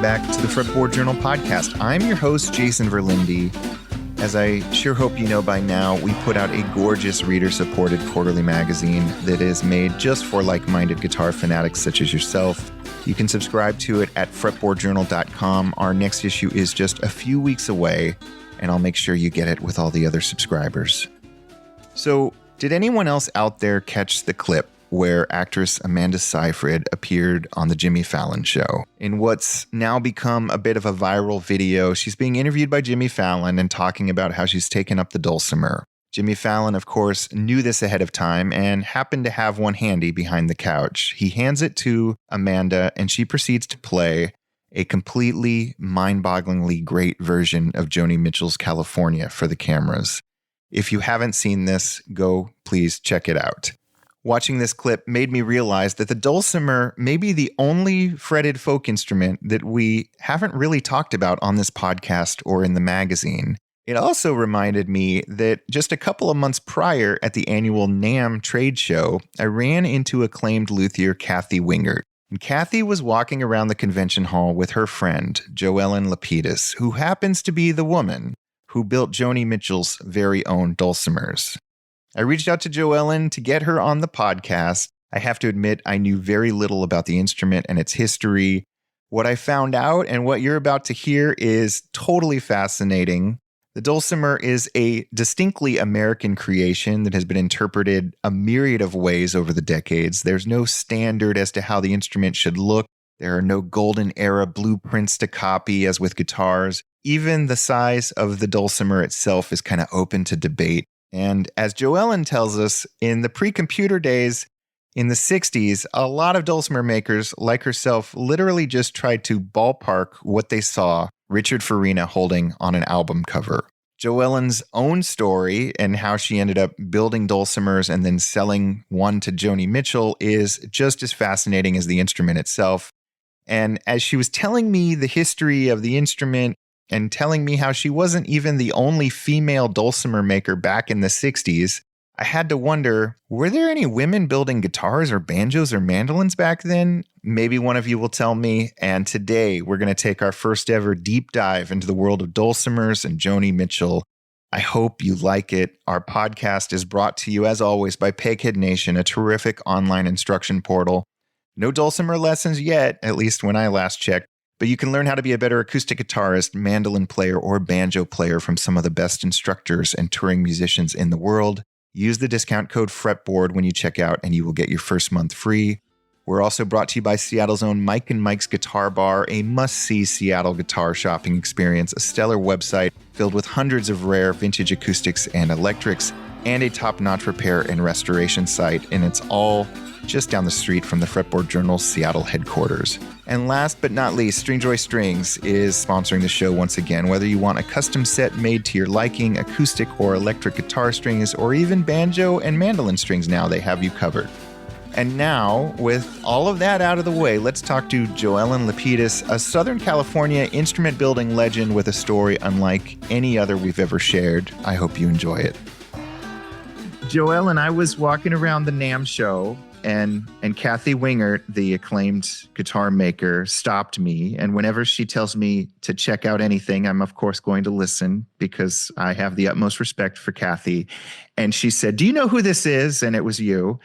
back to the Fretboard Journal podcast. I'm your host, Jason Verlinde. As I sure hope you know by now, we put out a gorgeous reader-supported quarterly magazine that is made just for like-minded guitar fanatics such as yourself. You can subscribe to it at fretboardjournal.com. Our next issue is just a few weeks away, and I'll make sure you get it with all the other subscribers. So, did anyone else out there catch the clip where actress Amanda Seyfried appeared on the Jimmy Fallon show? In what's now become a bit of a viral video, she's being interviewed by Jimmy Fallon and talking about how she's taken up the dulcimer. Jimmy Fallon, of course, knew this ahead of time and happened to have one handy behind the couch. He hands it to Amanda, and she proceeds to play a completely mind-bogglingly great version of Joni Mitchell's California for the cameras. If you haven't seen this, go please check it out. Watching this clip made me realize that the dulcimer may be the only fretted folk instrument that we haven't really talked about on this podcast or in the magazine. It also reminded me that just a couple of months prior at the annual NAMM trade show, I ran into acclaimed luthier Kathy Wingert. And Kathy was walking around the convention hall with her friend, Joellen Lapidus, who happens to be the woman who built Joni Mitchell's very own dulcimers. I reached out to Joellen to get her on the podcast. I have to admit, I knew very little about the instrument and its history. What I found out and what you're about to hear is totally fascinating. The dulcimer is a distinctly American creation that has been interpreted a myriad of ways over the decades. There's no standard as to how the instrument should look. There are no golden era blueprints to copy as with guitars. Even the size of the dulcimer itself is kind of open to debate. And as Joellen tells us, in the pre-computer days, in the 60s, a lot of dulcimer makers like herself literally just tried to ballpark what they saw Richard Farina holding on an album cover. Joellen's own story and how she ended up building dulcimers and then selling one to Joni Mitchell is just as fascinating as the instrument itself. And as she was telling me the history of the instrument, and telling me how she wasn't even the only female dulcimer maker back in the 60s, I had to wonder, were there any women building guitars or banjos or mandolins back then? Maybe one of you will tell me. And today we're going to take our first ever deep dive into the world of dulcimers and Joni Mitchell. I hope you like it. Our podcast is brought to you, as always, by Peghead Nation, a terrific online instruction portal. No dulcimer lessons yet, at least when I last checked. But you can learn how to be a better acoustic guitarist, mandolin player, or banjo player from some of the best instructors and touring musicians in the world. Use the discount code FRETBOARD when you check out, and you will get your first month free. We're also brought to you by Seattle's own Mike and Mike's Guitar Bar, a must-see Seattle guitar shopping experience, a stellar website filled with hundreds of rare vintage acoustics and electrics, and a top-notch repair and restoration site, and it's all just down the street from the Fretboard Journal's Seattle headquarters. And last but not least, Stringjoy Strings is sponsoring the show once again. Whether you want a custom set made to your liking, acoustic or electric guitar strings, or even banjo and mandolin strings now, they have you covered. And now, with all of that out of the way, let's talk to Joellen Lapidus, a Southern California instrument building legend with a story unlike any other we've ever shared. I hope you enjoy it. Joellen, I was walking around the NAMM show, and Kathy Wingert, the acclaimed guitar maker, stopped me. And whenever she tells me to check out anything, I'm of course going to listen because I have the utmost respect for Kathy. And she said, "Do you know who this is?" And it was you.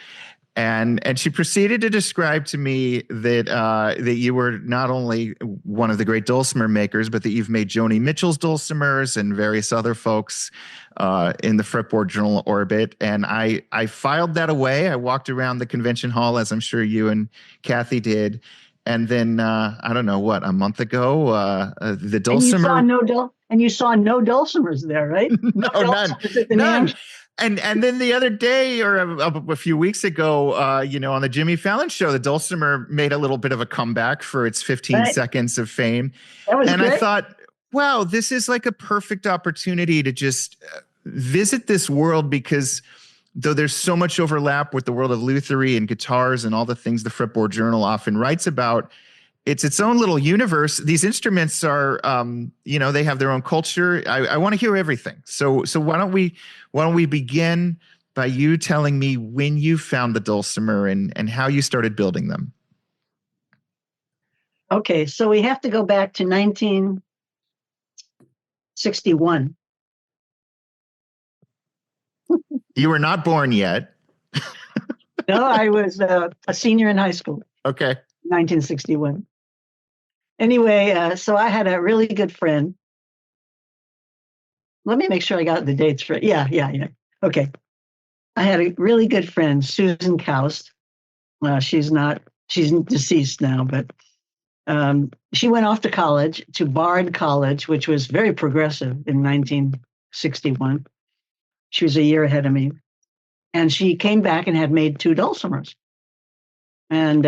And she proceeded to describe to me that you were not only one of the great dulcimer makers, but that you've made Joni Mitchell's dulcimers and various other folks in the Fretboard Journal orbit. And I filed that away. I walked around the convention hall, as I'm sure you and Kathy did. And then, I don't know what, a month ago, the dulcimer. And you saw no dulcimers there, right? No, none. And then the other day or a few weeks ago, on the Jimmy Fallon show, the dulcimer made a little bit of a comeback for its 15 seconds of fame. And great. I thought, wow, this is like a perfect opportunity to just visit this world, because though there's so much overlap with the world of lutherie and guitars and all the things the Fretboard Journal often writes about, it's its own little universe. These instruments are, they have their own culture. I want to hear everything. So why don't we begin by you telling me when you found the dulcimer and how you started building them? Okay, so we have to go back to 1961. You were not born yet. No, I was a senior in high school, Okay. 1961. Anyway, so I had a really good friend. Let me make sure I got the dates right. Yeah. Okay. I had a really good friend, Susan Kaust. She's deceased now, but she went off to college, to Bard College, which was very progressive in 1961. She was a year ahead of me. And she came back and had made 2 dulcimers. And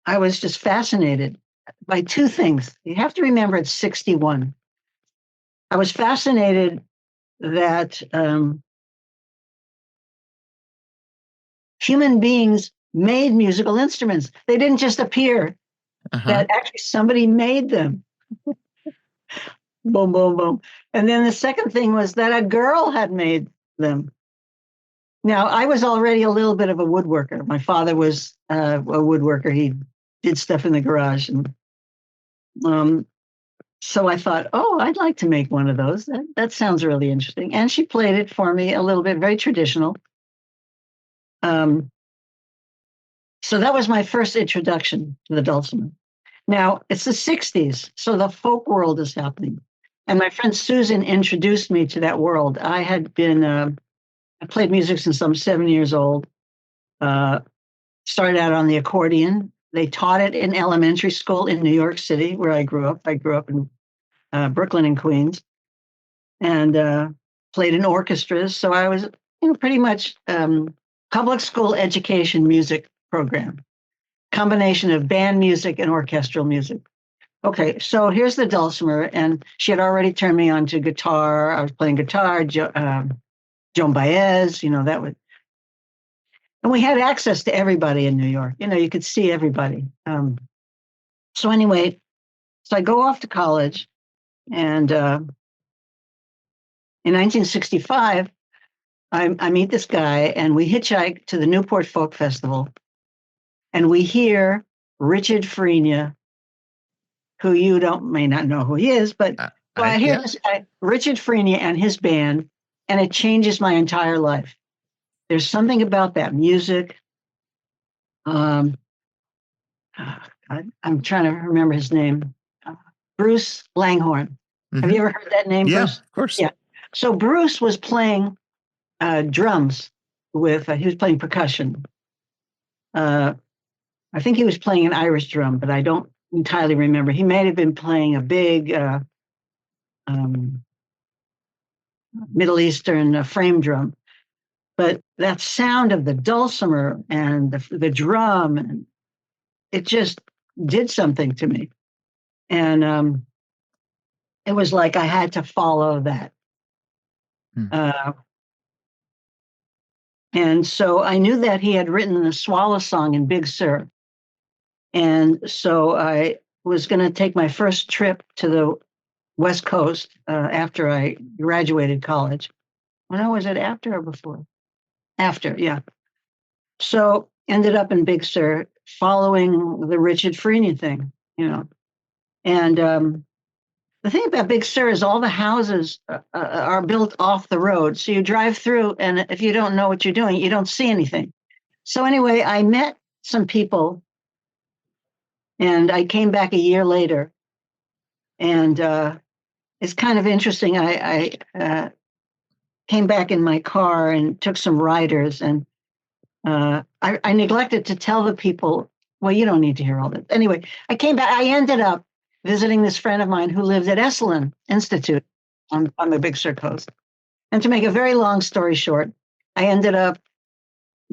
I was just fascinated by 2 things. You have to remember it's 61. I was fascinated that human beings made musical instruments. They didn't just appear, that actually somebody made them. Boom, boom, boom. And then the second thing was that a girl had made them. Now, I was already a little bit of a woodworker. My father was a woodworker. He did stuff in the garage. And so I thought, oh, I'd like to make one of those. That sounds really interesting. And she played it for me a little bit, very traditional. So that was my first introduction to the dulcimer. Now, it's the 60s, so the folk world is happening. And my friend Susan introduced me to that world. I had been, I played music since I'm 7 years old. Started out on the accordion. They taught it in elementary school in New York City, where I grew up. I grew up in Brooklyn and Queens, and played in orchestras. So I was, pretty much public school education music program, combination of band music and orchestral music. Okay, so here's the dulcimer, and she had already turned me on to guitar. I was playing guitar, Joan Baez, that would, and we had access to everybody in New York. You could see everybody. So anyway, so I go off to college, and in 1965, I meet this guy, and we hitchhike to the Newport Folk Festival, and we hear Richard Farina, who you may not know who he is, but I hear this guy, Richard Farina, and his band, and it changes my entire life. There's something about that music. I'm trying to remember his name. Bruce Langhorne. Mm-hmm. Have you ever heard that name, Bruce? Of course. Yeah. So Bruce was playing drums with, he was playing percussion. I think he was playing an Irish drum, but I don't entirely remember. He may have been playing a big Middle Eastern frame drum. But that sound of the dulcimer and the drum, and it just did something to me. And it was like I had to follow that. And so I knew that he had written the Swallow Song in Big Sur. And so I was going to take my first trip to the West Coast after I graduated college. When was it, after or before? After, yeah. So ended up in Big Sur following the Richard Farina thing, And the thing about Big Sur is all the houses are built off the road. So you drive through, and if you don't know what you're doing, you don't see anything. So anyway, I met some people, and I came back a year later. And it's kind of interesting. I came back in my car and took some riders, and I neglected to tell the people, well, you don't need to hear all that. Anyway, I came back. I ended up visiting this friend of mine who lived at Esalen Institute on the Big Sur coast. And to make a very long story short, I ended up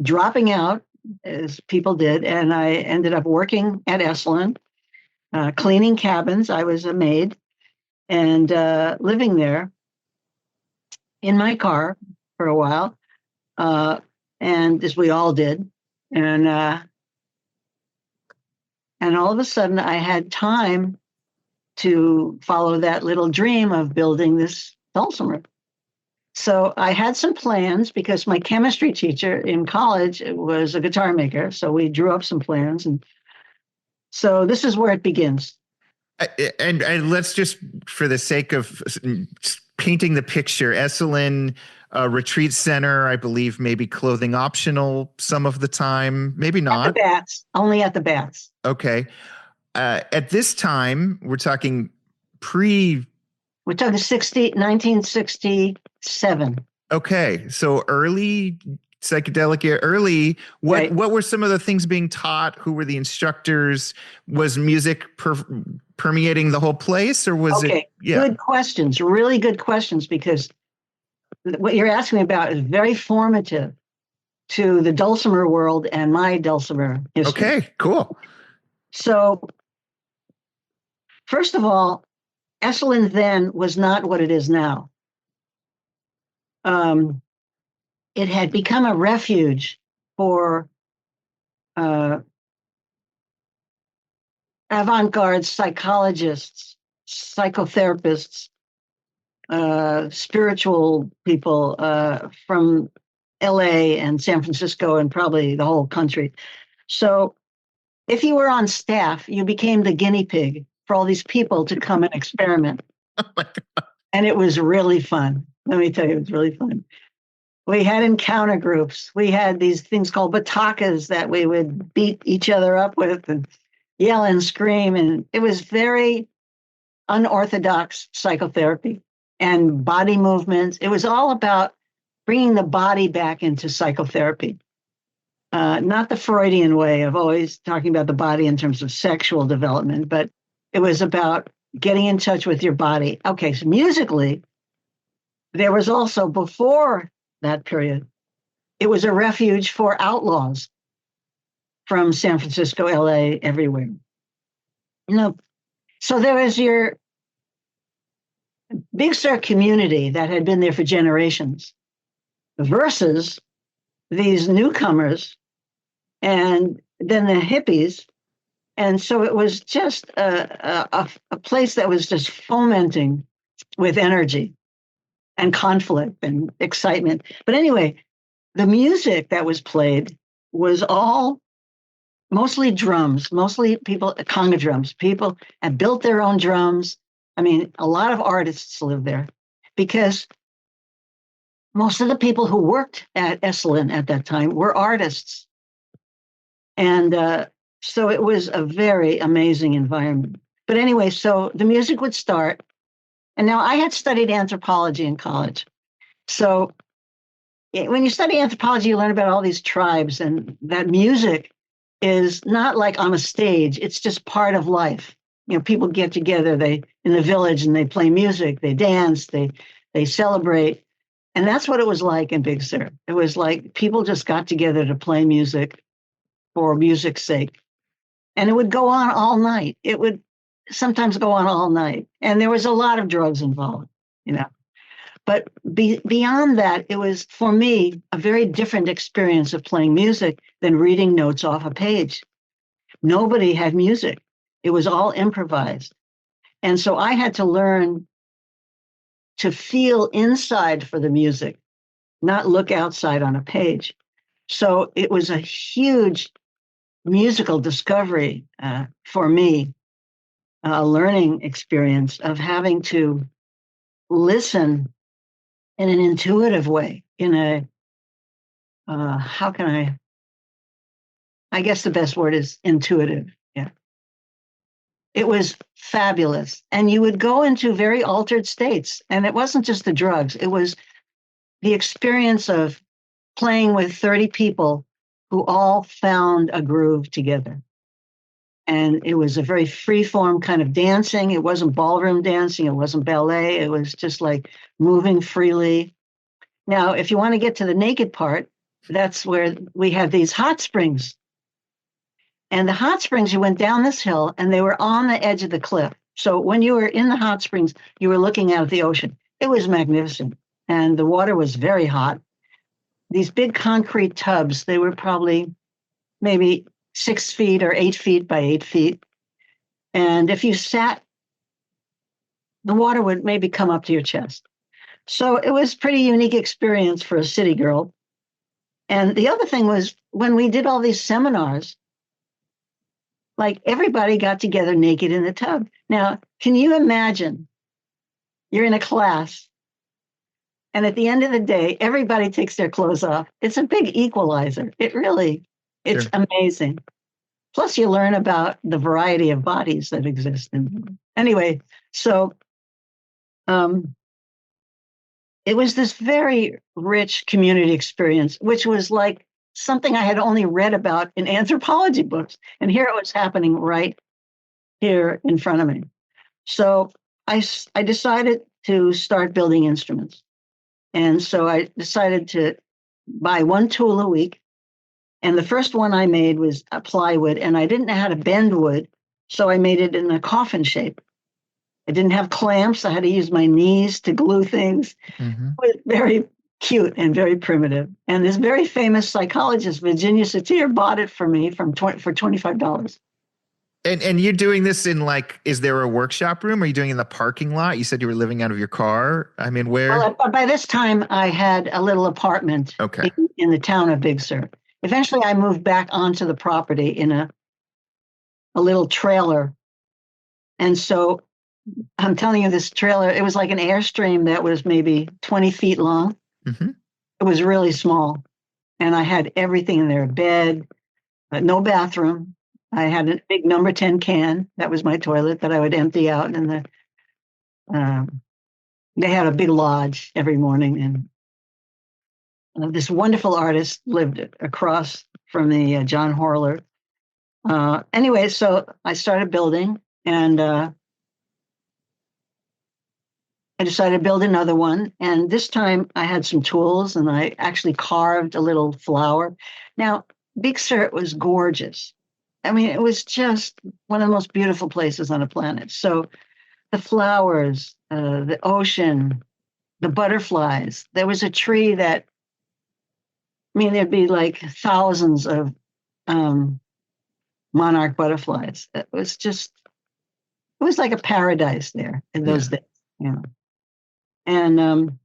dropping out, as people did, and I ended up working at Esalen, cleaning cabins. I was a maid, and living there in my car for a while, and as we all did. And all of a sudden, I had time to follow that little dream of building this dulcimer. So I had some plans because my chemistry teacher in college was a guitar maker. So we drew up some plans, and So this is where it begins. And let's just, for the sake of painting the picture, Esalen retreat center, I believe, maybe clothing optional some of the time, maybe not. At the bats, only at the bats. Okay. At this time, we're talking We're talking 1967. Okay, so early psychedelic era, early. Right. What were some of the things being taught? Who were the instructors? Was music permeating the whole place, or was it? Yeah. Good questions, really good questions, because what you're asking me about is very formative to the dulcimer world and my dulcimer history. Okay, cool. So, first of all, Esalen then was not what it is now. It had become a refuge for avant-garde psychologists, psychotherapists, spiritual people from LA and San Francisco and probably the whole country. So if you were on staff, you became the guinea pig for all these people to come and experiment. Oh my God. And it was really fun. Let me tell you, it was really fun. We had encounter groups. We had these things called batakas that we would beat each other up with and yell and scream. And it was very unorthodox psychotherapy and body movements. It was all about bringing the body back into psychotherapy. Not the Freudian way of always talking about the body in terms of sexual development, but it was about getting in touch with your body. Okay, so musically, there was also, before that period, it was a refuge for outlaws from San Francisco, LA, everywhere. So there was your Big Sur community that had been there for generations versus these newcomers and then the hippies. And so it was just a place that was just fomenting with energy and conflict and excitement. But anyway, the music that was played was all mostly drums, mostly people, conga drums. People had built their own drums. I mean, a lot of artists lived there because most of the people who worked at Esalen at that time were artists. And so it was a very amazing environment. But anyway, so the music would start. And now I had studied anthropology in college. So when you study anthropology, you learn about all these tribes, and that music is not like on a stage. It's just part of life. You know, people get together, they in the village, and they play music, they dance, they celebrate. And that's what it was like in Big Sur. It was like people just got together to play music for music's sake. And it would go on all night. It would sometimes go on all night. And there was a lot of drugs involved, you know. But beyond that, it was, for me, a very different experience of playing music than reading notes off a page. Nobody had music. It was all improvised. And so I had to learn to feel inside for the music, not look outside on a page. So it was a huge musical discovery for me, a learning experience of having to listen in an intuitive way, in a, I guess the best word is intuitive. Yeah. It was fabulous. And you would go into very altered states. And it wasn't just the drugs, it was the experience of playing with 30 people who all found a groove together. And it was a very free-form kind of dancing. It wasn't ballroom dancing. It wasn't ballet. It was just like moving freely. Now, if you want to get to the naked part, that's where we had these hot springs. And the hot springs, you went down this hill, and they were on the edge of the cliff. So when you were in the hot springs, you were looking out at the ocean. It was magnificent. And the water was very hot. These big concrete tubs, they were probably maybe 6 feet or 8 feet by 8 feet. And if you sat, the water would maybe come up to your chest. So it was a pretty unique experience for a city girl. And the other thing was, when we did all these seminars, like everybody got together naked in the tub. Now, can you imagine? You're in a class, and at the end of the day, everybody takes their clothes off. It's a big equalizer. It's Sure. amazing. Plus, you learn about the variety of bodies that exist. Anyway, so it was this very rich community experience, which was like something I had only read about in anthropology books. And here it was happening right here in front of me. So I decided to start building instruments. And so I decided to buy one tool a week. And the first one I made was a plywood, and I didn't know how to bend wood. So I made it in a coffin shape. I didn't have clamps. I had to use my knees to glue things. Mm-hmm. It was very cute and very primitive. And this very famous psychologist, Virginia Satir, bought it for me for $25. And you're doing this in is there a workshop room? Are you doing it in the parking lot? You said you were living out of your car. I mean, where? Well, by this time, I had a little apartment Okay. in the town of Big Sur. Eventually, I moved back onto the property in a little trailer. And so I'm telling you, this trailer, it was like an Airstream that was maybe 20 feet long. Mm-hmm. It was really small. And I had everything in there, bed, but no bathroom. I had a big number 10 can. That was my toilet that I would empty out. And they had a big lodge every morning. And this wonderful artist lived across from the John Horler. Anyway, so I started building, and I decided to build another one. And this time I had some tools, and I actually carved a little flower. Now, Big Sur was gorgeous. I mean, it was just one of the most beautiful places on the planet. So the flowers, the ocean, the butterflies. There was a tree that, I mean, there'd be like thousands of monarch butterflies. It was like a paradise there in those days. And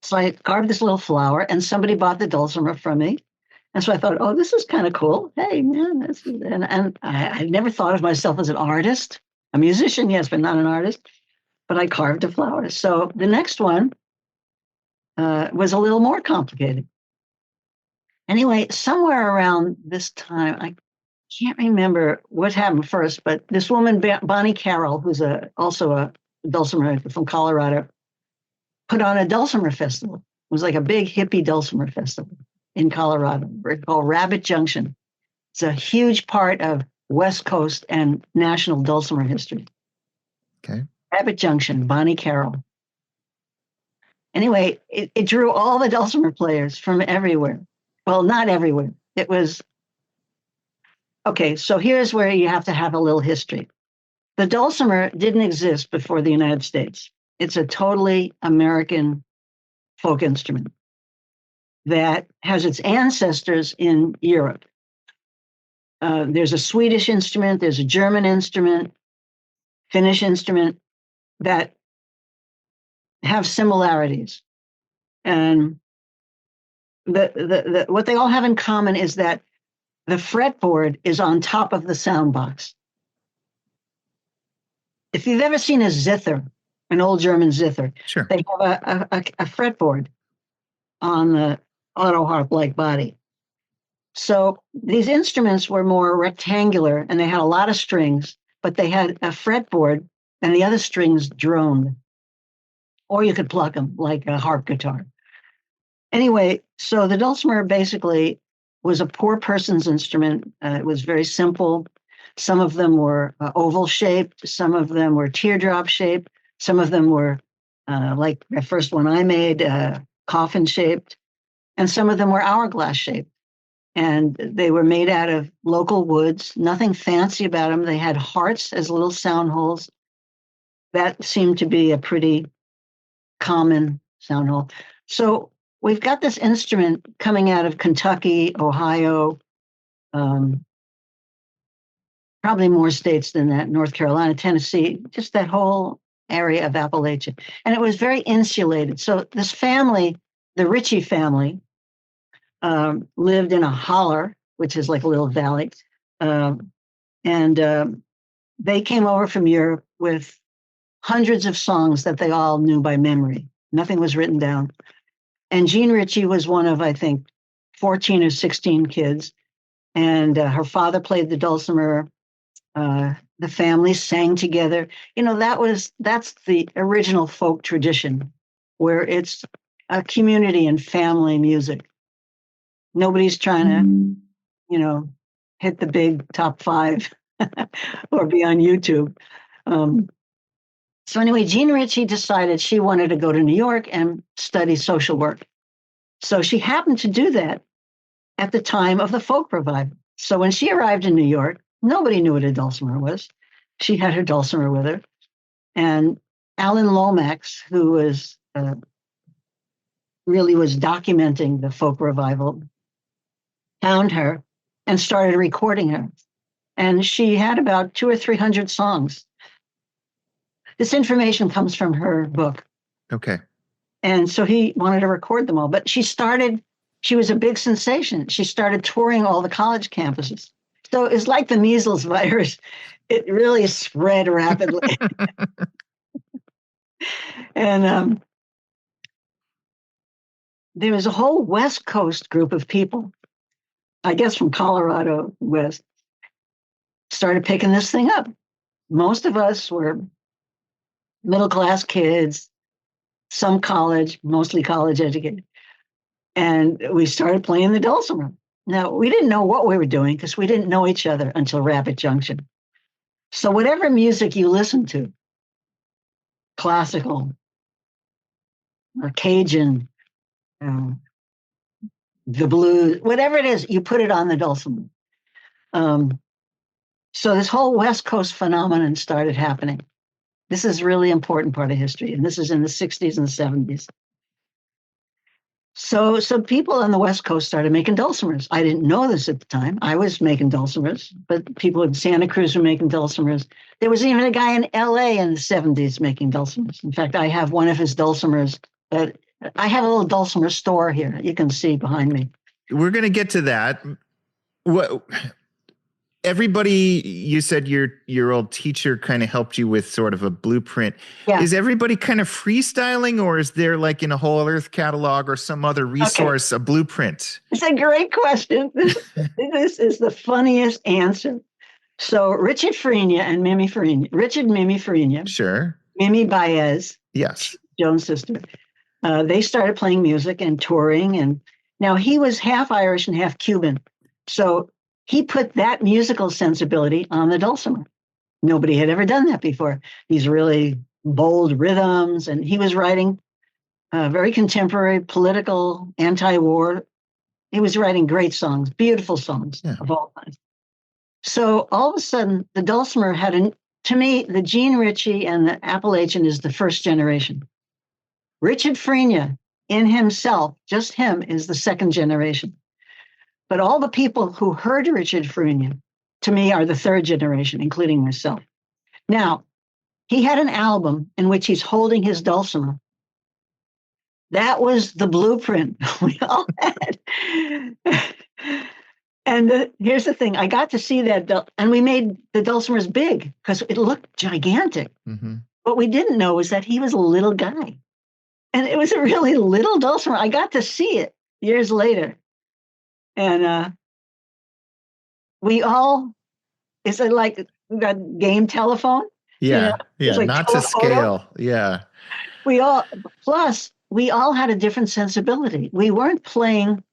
so I carved this little flower, and somebody bought the dulcimer from me. And so I thought, oh, this is kind of cool. Hey, man, and I never thought of myself as an artist, a musician, yes, but not an artist. But I carved a flower. So the next one was a little more complicated. Anyway, somewhere around this time, I can't remember what happened first, but this woman, Bonnie Carroll, who's also a dulcimer from Colorado, put on a dulcimer festival. It was like a big hippie dulcimer festival in Colorado, called Rabbit Junction. It's a huge part of West Coast and national dulcimer history. Okay. Rabbit Junction, Bonnie Carroll. Anyway, it drew all the dulcimer players from everywhere. Well, not everywhere. It was, okay, so here's where you have to have a little history. The dulcimer didn't exist before the United States. It's a totally American folk instrument that has its ancestors in Europe. There's a Swedish instrument, there's a German instrument, Finnish instrument that have similarities. And what they all have in common is that the fretboard is on top of the sound box. If you've ever seen a zither, an old German zither, sure, they have a fretboard on the auto harp-like body. So these instruments were more rectangular, and they had a lot of strings, but they had a fretboard, and the other strings droned. Or you could pluck them like a harp guitar. Anyway, so the dulcimer basically was a poor person's instrument. It was very simple. Some of them were oval shaped. Some of them were teardrop shaped. Some of them were like the first one I made, coffin shaped. And some of them were hourglass shaped. And they were made out of local woods, nothing fancy about them. They had hearts as little sound holes. That seemed to be a pretty common sound hole. So we've got this instrument coming out of Kentucky, Ohio, probably more states than that, North Carolina, Tennessee, just that whole area of Appalachia. And it was very insulated. So this family, the Ritchie family, lived in a holler, which is like a little valley, And they came over from Europe with hundreds of songs that they all knew by memory. Nothing was written down. And Jean Ritchie was one of, I think, 14 or 16 kids. And her father played the dulcimer. The family sang together. That's the original folk tradition, where it's a community and family music. Nobody's trying to, hit the big top 5 or be on YouTube. So anyway, Jean Ritchie decided she wanted to go to New York and study social work. So she happened to do that at the time of the folk revival. So when she arrived in New York, nobody knew what a dulcimer was. She had her dulcimer with her. And Alan Lomax, who was really was documenting the folk revival, found her and started recording her. And she had about 200 or 300 songs. This information comes from her book. Okay. And so he wanted to record them all. But she was a big sensation. She started touring all the college campuses. So it's like the measles virus. It really spread rapidly. And there was a whole West Coast group of people, I guess from Colorado West, started picking this thing up. Most of us were middle-class kids, some college, mostly college educated. And we started playing the dulcimer. Now, we didn't know what we were doing because we didn't know each other until Rapid Junction. So whatever music you listen to, classical or Cajun, the blues, whatever it is, you put it on the dulcimer. So this whole West Coast phenomenon started happening. This is a really important part of history, and this is in the 60s and 70s. So people on the West Coast started making dulcimers. I didn't know this at the time. I was making dulcimers, but people in Santa Cruz were making dulcimers. There was even a guy in LA in the 70s making dulcimers. In fact, I have one of his dulcimers. I have a little dulcimer store here. You can see behind me. We're going to get to that. What? Everybody, you said your old teacher kind of helped you with sort of a blueprint. Yeah. Is everybody kind of freestyling, or is there like in a Whole Earth catalog or some other resource, a blueprint? It's a great question. This is the funniest answer. So Richard Farina and Mimi Farina, Mimi Farina. Sure. Mimi Baez. Yes. Joan's sister. They started playing music and touring. And now he was half Irish and half Cuban. So he put that musical sensibility on the dulcimer. Nobody had ever done that before. These really bold rhythms, and he was writing very contemporary, political, anti-war. He was writing great songs, beautiful songs of all kinds. So all of a sudden, the dulcimer had, to me, the Jean Ritchie and the Appalachian is the first generation. Richard Farina in himself, just him, is the second generation. But all the people who heard Richard Farina, to me, are the third generation, including myself. Now, he had an album in which he's holding his dulcimer. That was the blueprint we all had. And here's the thing. I got to see that, and we made the dulcimers big because it looked gigantic. Mm-hmm. What we didn't know was that he was a little guy. And it was a really little dulcimer. I got to see it years later. And it's like we got game telephone. Yeah, like not to scale. Yeah. We all had a different sensibility. We weren't playing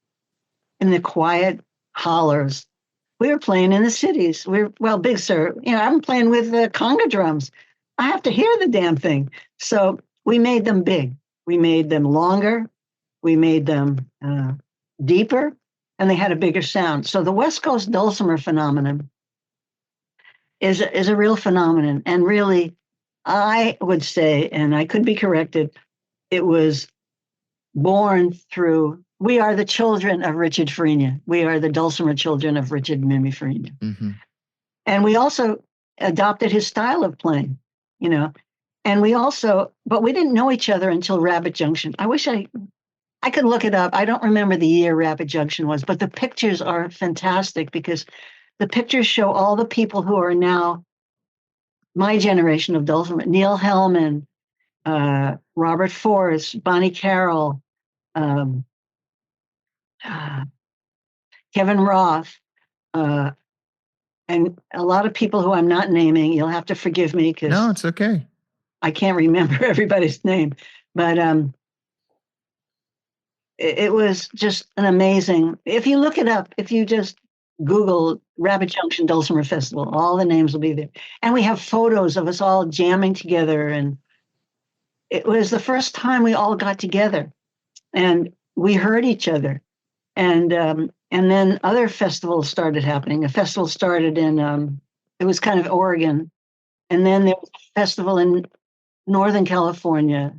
in the quiet hollers. We were playing in the cities. Big Sur, I'm playing with the conga drums. I have to hear the damn thing. So we made them big. We made them longer. We made them deeper. And they had a bigger sound. So the West Coast dulcimer phenomenon is a real phenomenon. And really, I would say, and I could be corrected, it was born through, we are the children of Richard Farina. We are the dulcimer children of Richard and Mimi Farina. Mm-hmm. And we also adopted his style of playing, And but we didn't know each other until Rapid Junction. I wish I could look it up. I don't remember the year Rapid Junction was, but the pictures are fantastic because the pictures show all the people who are now my generation of dulcimer. Neil Hellman, Robert Forrest, Bonnie Carroll, um, Kevin Roth, and a lot of people who I'm not naming. You'll have to forgive me because No, it's okay. I can't remember everybody's name. But it was just an amazing. If you look it up, if you just Google Rabbit Junction Dulcimer Festival, all the names will be there. And we have photos of us all jamming together. And it was the first time we all got together and we heard each other. And then other festivals started happening. A festival started in, it was kind of Oregon. And then there was a festival in Northern California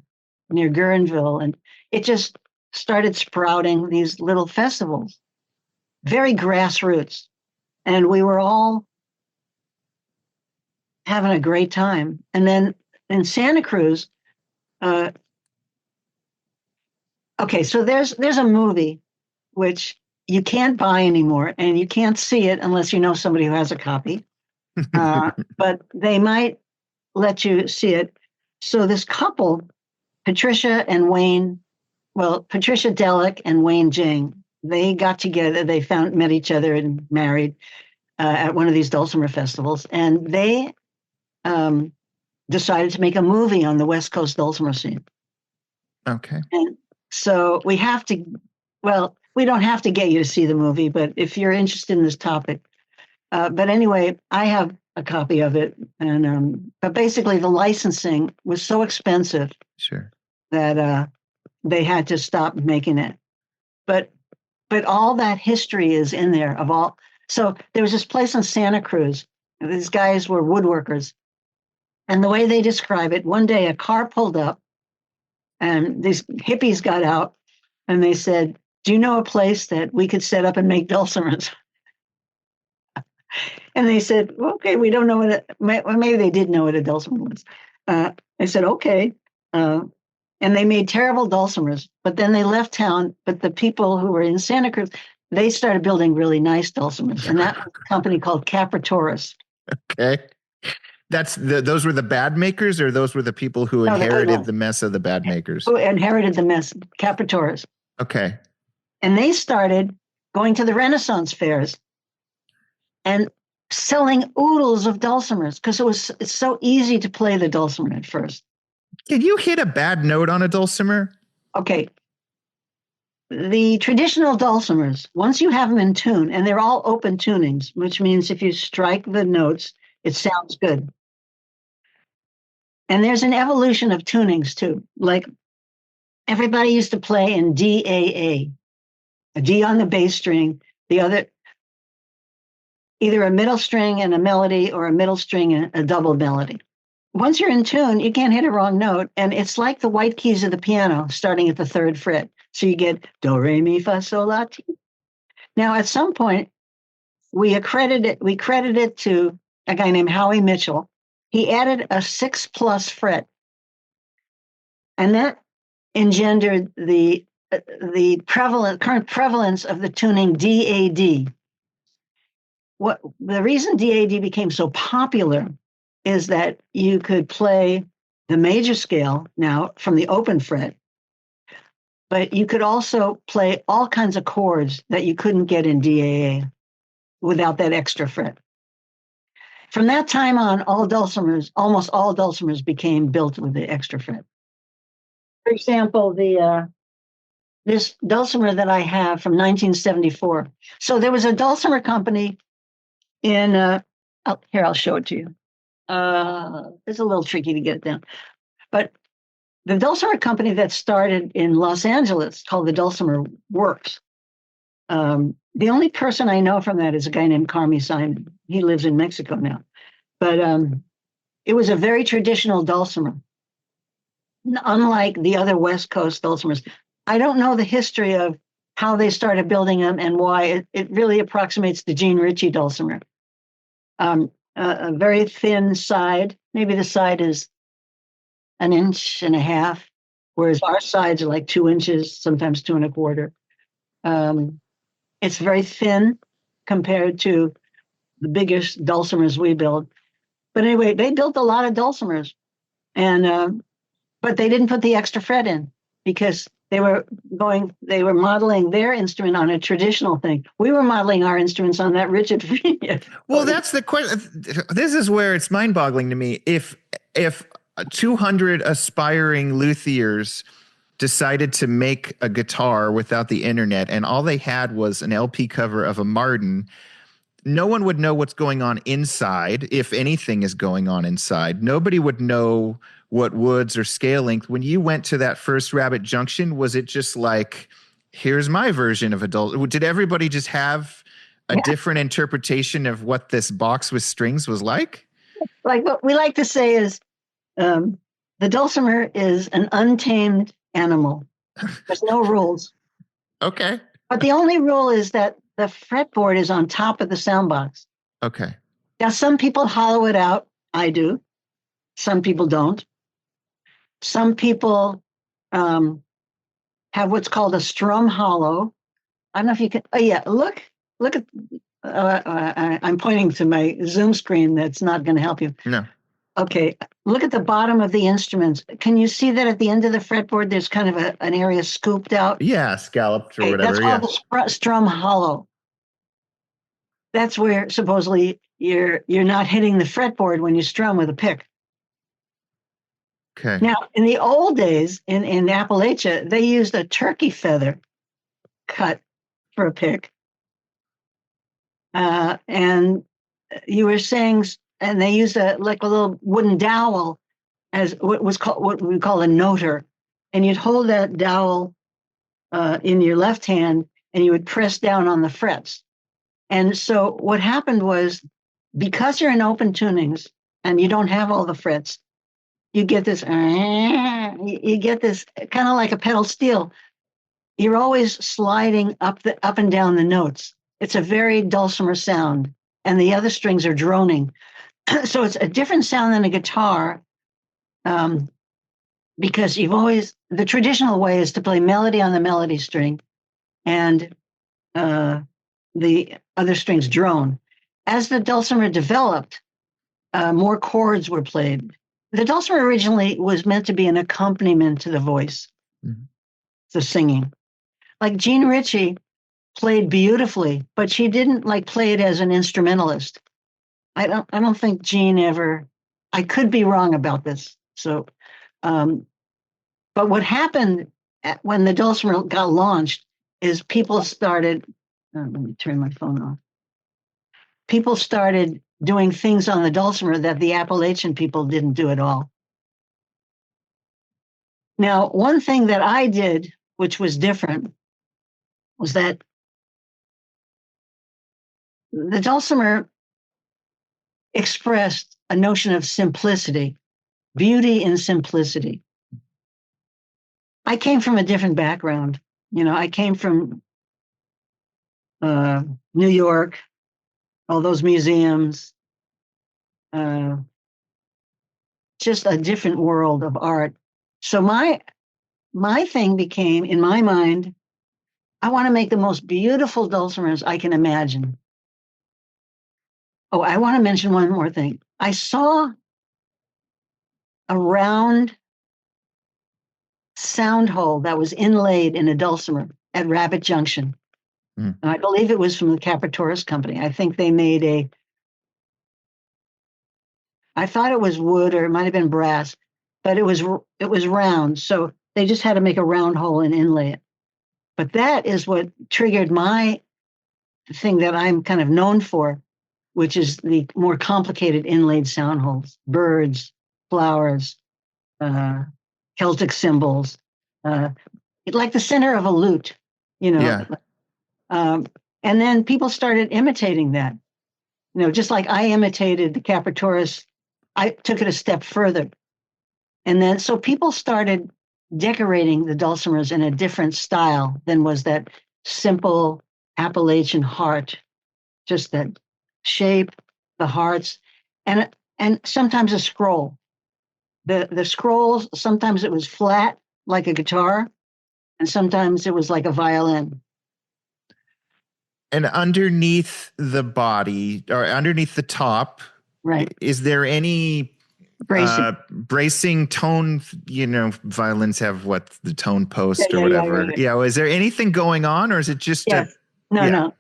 near Guerneville. And it just started sprouting these little festivals, very grassroots. And we were all having a great time. And then in Santa Cruz, okay, so there's a movie which you can't buy anymore, and you can't see it unless you know somebody who has a copy. But they might let you see it. So this couple, Patricia and Wayne, well, Patricia Delic and Wayne Jing, they got together. They met each other and married at one of these dulcimer festivals, and they decided to make a movie on the West Coast dulcimer scene. Okay. And so we have to, well, we don't have to get you to see the movie, but if you're interested in this topic. But anyway, I have a copy of it. And but basically the licensing was so expensive Sure. that they had to stop making it. But all that history is in there of all. So there was this place in Santa Cruz. These guys were woodworkers. And the way they describe it, one day a car pulled up and these hippies got out and they said, "Do you know a place that we could set up and make dulcimers?" And they said, well, "Okay, we don't know maybe they did know what a dulcimer was." I said, "Okay." And they made terrible dulcimers, but then they left town. But the people who were in Santa Cruz, they started building really nice dulcimers. And that was a company called Capratoris. Okay. Those were the bad makers, or those were the people who inherited the mess of the bad makers? Who inherited the mess, Capratoris. Okay. And they started going to the Renaissance fairs and selling oodles of dulcimers because it's so easy to play the dulcimer at first. Can you hit a bad note on a dulcimer? Okay. The traditional dulcimers, once you have them in tune, and they're all open tunings, which means if you strike the notes, it sounds good. And there's an evolution of tunings too. Like everybody used to play in DAA, a D on the bass string, the other, either a middle string and a melody or a middle string and a double melody. Once you're in tune, you can't hit a wrong note. And it's like the white keys of the piano starting at the third fret. So you get do, re, mi, fa, sol, la, ti. Now, at some point, we credit it to a guy named Howie Mitchell. He added a 6+ fret. And that engendered the current prevalence of the tuning DAD. The reason DAD became so popular is that you could play the major scale now from the open fret, but you could also play all kinds of chords that you couldn't get in DAA without that extra fret. From that time on, almost all dulcimers became built with the extra fret. For example, this dulcimer that I have from 1974. So there was a dulcimer company in, here, I'll show it to you. It's a little tricky to get it down. But the dulcimer company that started in Los Angeles called the Dulcimer Works. The only person I know from that is a guy named Carmi Simon. He lives in Mexico now. But it was a very traditional dulcimer, unlike the other West Coast dulcimers. I don't know the history of how they started building them and why. It really approximates the Gene Ritchie dulcimer. A very thin side. Maybe the side is 1.5 inches, whereas our sides are like 2 inches, sometimes 2 1/4. It's very thin compared to the biggest dulcimers we build. But anyway, they built a lot of dulcimers, and but they didn't put the extra fret in because they were modeling their instrument on a traditional thing. We were modeling our instruments on that Richard Farina. Well, that's the question. This is where it's mind-boggling to me. If 200 aspiring luthiers decided to make a guitar without the internet and all they had was an LP cover of a Martin, no one would know what's going on inside, if anything is going on inside. Nobody would know what woods or scale length. When you went to that first Rabbit Junction, was it just like, here's my version of adult? Did everybody just have a different interpretation of what this box with strings was like? Like what we like to say is the dulcimer is an untamed animal. There's no rules. Okay. But the only rule is that the fretboard is on top of the sound box. Okay. Now, some people hollow it out. I do. Some people don't. Some people have what's called a strum hollow. I don't know if you can. Oh, yeah. Look at. I'm pointing to my Zoom screen. That's not going to help you. No. Okay. Look at the bottom of the instruments. Can you see that at the end of the fretboard, there's kind of an area scooped out? Yeah, scalloped or whatever. That's called the strum hollow. That's where supposedly you're not hitting the fretboard when you strum with a pick. Okay. Now, in the old days, in Appalachia, they used a turkey feather cut for a pick. And you were saying, and they used a little wooden dowel as what we call a noter. And you'd hold that dowel in your left hand and you would press down on the frets. And so what happened was, because you're in open tunings and you don't have all the frets, you get this kind of like a pedal steel. You're always sliding up and down the notes. It's a very dulcimer sound, and the other strings are droning. So it's a different sound than a guitar, because the traditional way is to play melody on the melody string, and the other strings drone. As the dulcimer developed, more chords were played. The dulcimer originally was meant to be an accompaniment to the voice, the singing. Like Jean Ritchie played beautifully, but she didn't play it as an instrumentalist. I don't think Jean ever. I could be wrong about this. So, but what happened when the dulcimer got launched is people started. Let me turn my phone off. People started doing things on the dulcimer that the Appalachian people didn't do at all. Now, one thing that I did, which was different, was that the dulcimer expressed a notion of simplicity, beauty in simplicity. I came from a different background. I came from New York, all those museums, just a different world of art. So my thing became, in my mind, I want to make the most beautiful dulcimers I can imagine. Oh, I want to mention one more thing. I saw a round sound hole that was inlaid in a dulcimer at Rabbit Junction. And I believe it was from the Capritoris Company. I think they made I thought it was wood, or it might have been brass, but it was round. So they just had to make a round hole and inlay it. But that is what triggered my thing that I'm kind of known for, which is the more complicated inlaid sound holes, birds, flowers, Celtic symbols, like the center of a lute, Yeah. And then people started imitating that, just like I imitated the Capritoris. I took it a step further. And then, so people started decorating the dulcimers in a different style than was that simple Appalachian heart, just that shape, the hearts, and sometimes a scroll. The scrolls, sometimes it was flat like a guitar, and sometimes it was like a violin. And underneath the body or underneath the top, Right. is there any Bracing. bracing tone? Violins have the tone post or Yeah, whatever. yeah. Is there anything going on, or is it just Yes. No, yeah. no.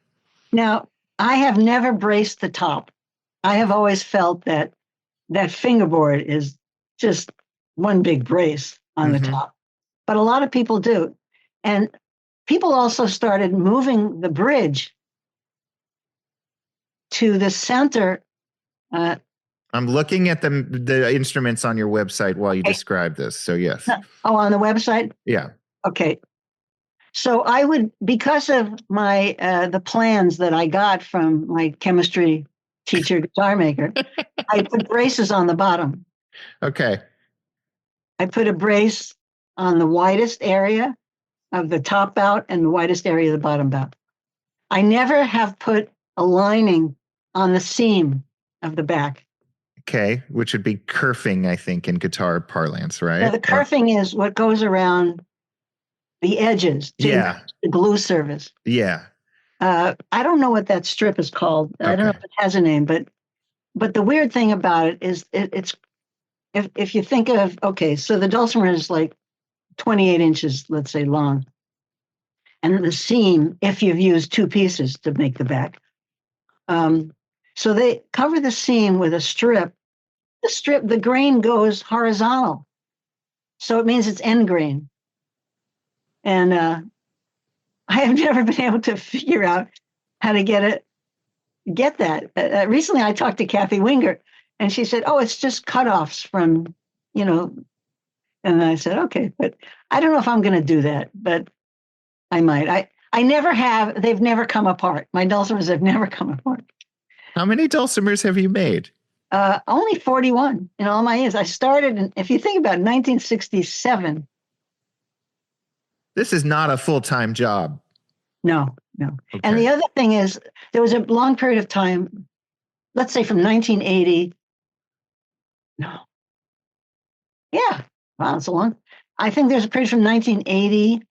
Now, I have never braced the top. I have always felt that fingerboard is just one big brace on the top. But a lot of people do. And people also started moving the bridge to the center. I'm looking at the instruments on your website while you describe this. So yes. Oh, on the website? Yeah. Okay. So I would, because of my the plans that I got from my chemistry teacher, guitar maker, I put braces on the bottom. Okay. I put a brace on the widest area of the top bout and the widest area of the bottom bout. I never have put a lining on the seam of the back. Okay, which would be kerfing, I think, in guitar parlance, right? Now, the kerfing is what goes around the edges to the glue surface. Yeah. I don't know what that strip is called. I don't know if it has a name, but the weird thing about it is it's if you think of, so the dulcimer is like 28 inches, let's say, long. And the seam, if you've used two pieces to make the back. So they cover the seam with a strip. The grain goes horizontal. So it means it's end grain. And I have never been able to figure out how to get that. Recently, I talked to Kathy Winger, and she said, "Oh, it's just cutoffs from, And I said, "Okay," but I don't know if I'm going to do that, but I might. I never have. They've never come apart. My dulcimers have never come apart. How many dulcimers have you made? Only 41 in all my years. I started, if you think about it, 1967. This is not a full-time job. No. Okay. And the other thing is, there was a long period of time, let's say from 1980. No. Yeah. Wow, that's a long. I think there's a period from 1980,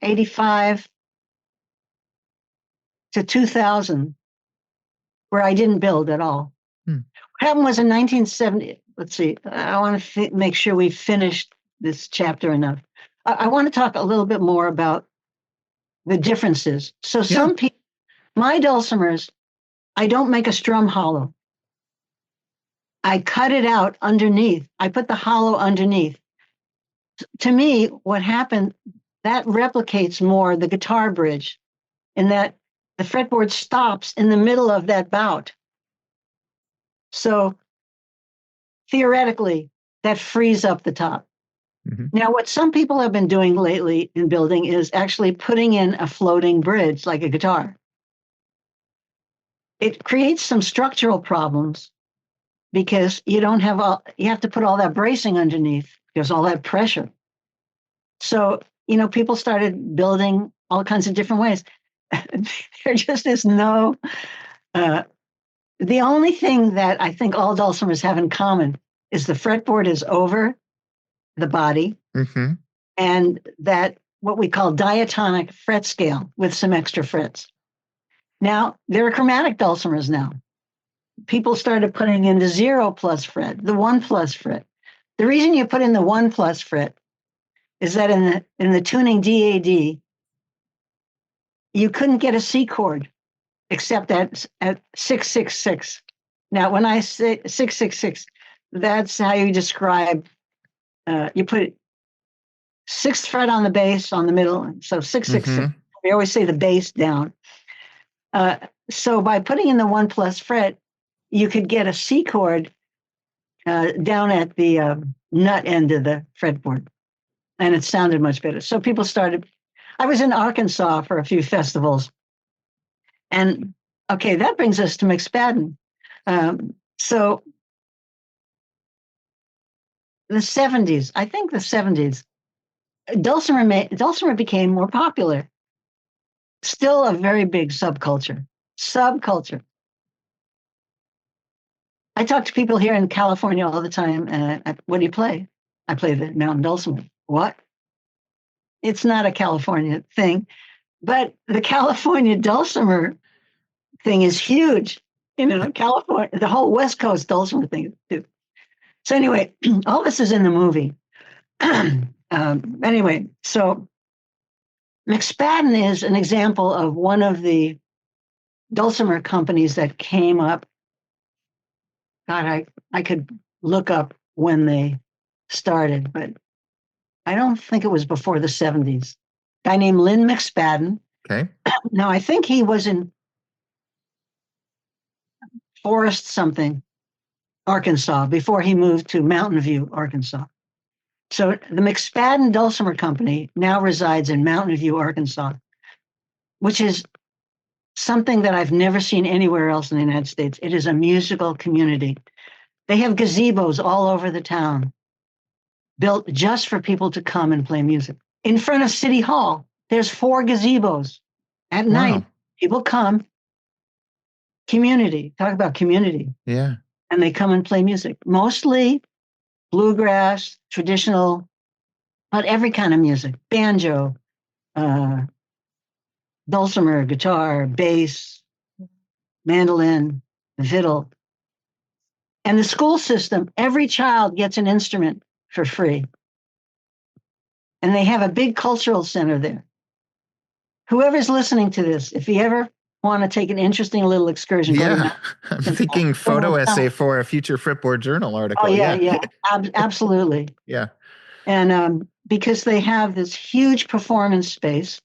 85 to 2000 where I didn't build at all. What happened was in 1970, let's see, I want to make sure we finished this chapter enough. I want to talk a little bit more about the differences. So some people, my dulcimers, I don't make a strum hollow. I cut it out underneath. I put the hollow underneath. To me, what happened, that replicates more the guitar bridge in that the fretboard stops in the middle of that bout. So theoretically, that frees up the top. Now, what some people have been doing lately in building is actually putting in a floating bridge like a guitar. It creates some structural problems because you have to put all that bracing underneath because all that pressure. So, people started building all kinds of different ways. There just is no, the only thing that I think all dulcimers have in common is the fretboard is over the body, and that what we call diatonic fret scale with some extra frets. Now, there are chromatic dulcimers now. People started putting in the 0+ fret, the 1+ fret. The reason you put in the 1+ fret is that in the tuning DAD, you couldn't get a C chord except at 666. Now, when I say 666, that's how you describe. You put 6th fret on the bass on the middle, so 666. We always say the bass down. So by putting in the 1+ fret, you could get a C chord down at the nut end of the fretboard, and it sounded much better. So people started. I was in Arkansas for a few festivals, and that brings us to McSpadden. So the 70s, I think the 70s, dulcimer became more popular. Still a very big subculture. I talk to people here in California all the time. What do you play? I play the mountain dulcimer. What? It's not a California thing. But the California dulcimer thing is huge. California, the whole West Coast dulcimer thing too. So anyway, all this is in the movie. Anyway, so McSpadden is an example of one of the dulcimer companies that came up. God, I could look up when they started, but I don't think it was before the 70s. Guy named Lynn McSpadden. Okay. Now, I think he was in Forest something, Arkansas, before he moved to Mountain View, Arkansas. So the McSpadden Dulcimer Company now resides in Mountain View, Arkansas, which is something that I've never seen anywhere else in the United States. It is a musical community. They have gazebos all over the town, built just for people to come and play music. In front of City Hall, there's 4 gazebos. At night, people come. Community, talk about community. Yeah. And they come and play music. Mostly bluegrass, traditional, but every kind of music. Banjo, dulcimer, guitar, bass, mandolin, fiddle. And the school system, every child gets an instrument for free. And they have a big cultural center there. Whoever's listening to this, if you ever want to take an interesting little excursion. Yeah, I'm thinking photo essay for a future Flipboard Journal article. Oh, yeah. Absolutely. Yeah. And because they have this huge performance space,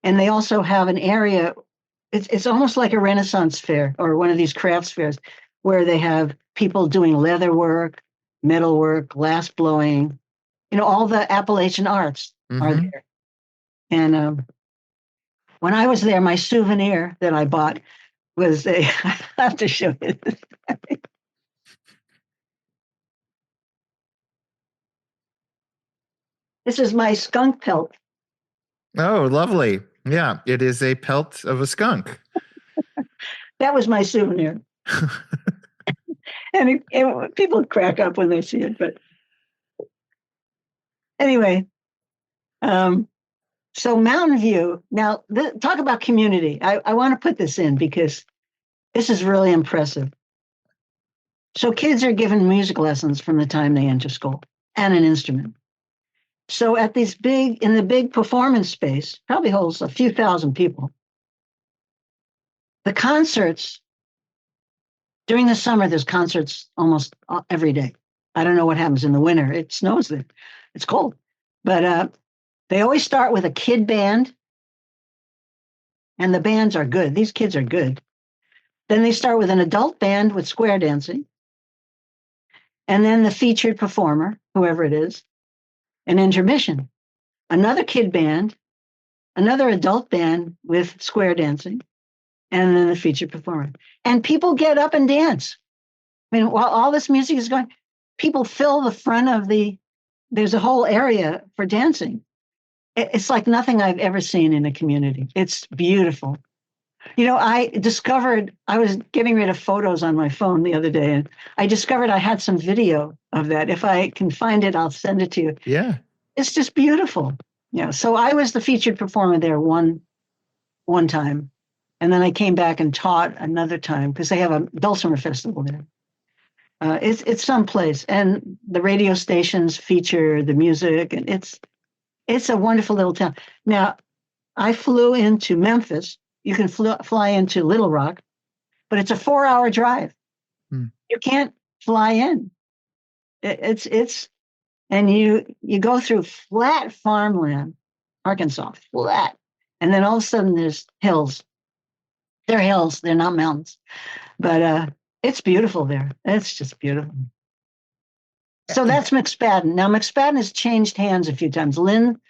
and they also have an area, it's almost like a Renaissance fair or one of these crafts fairs where they have people doing leather work, metal work, glass blowing, all the Appalachian arts are there. And when I was there, my souvenir that I bought was I have to show you this. This is my skunk pelt. Oh, lovely. Yeah, it is a pelt of a skunk. That was my souvenir. And people crack up when they see it. But anyway, so Mountain View, now talk about community. I want to put this in because this is really impressive. So kids are given music lessons from the time they enter school and an instrument. So in the big performance space, probably holds a few thousand people. The concerts, during the summer, there's concerts almost every day. I don't know what happens in the winter. It snows there. It's cold. But they always start with a kid band, and the bands are good. These kids are good. Then they start with an adult band with square dancing, and then the featured performer, whoever it is, an intermission, another kid band, another adult band with square dancing, and then the featured performer. And people get up and dance. I mean, while all this music is going, people fill the front of there's a whole area for dancing. It's like nothing I've ever seen in a community. It's beautiful. I was getting rid of photos on my phone the other day, and I discovered I had some video of that. If I can find it, I'll send it to you. Yeah. It's just beautiful. Yeah. So I was the featured performer there one time. And then I came back and taught another time because they have a dulcimer festival there. It's someplace, and the radio stations feature the music, and it's a wonderful little town. Now, I flew into Memphis. You can fly into Little Rock, but it's a 4-hour drive. You can't fly in. And you go through flat farmland, Arkansas, flat, and then all of a sudden there's hills. They're hills, they're not mountains, but it's beautiful there. It's just beautiful. So that's McSpadden. Now McSpadden has changed hands a few times. Lynn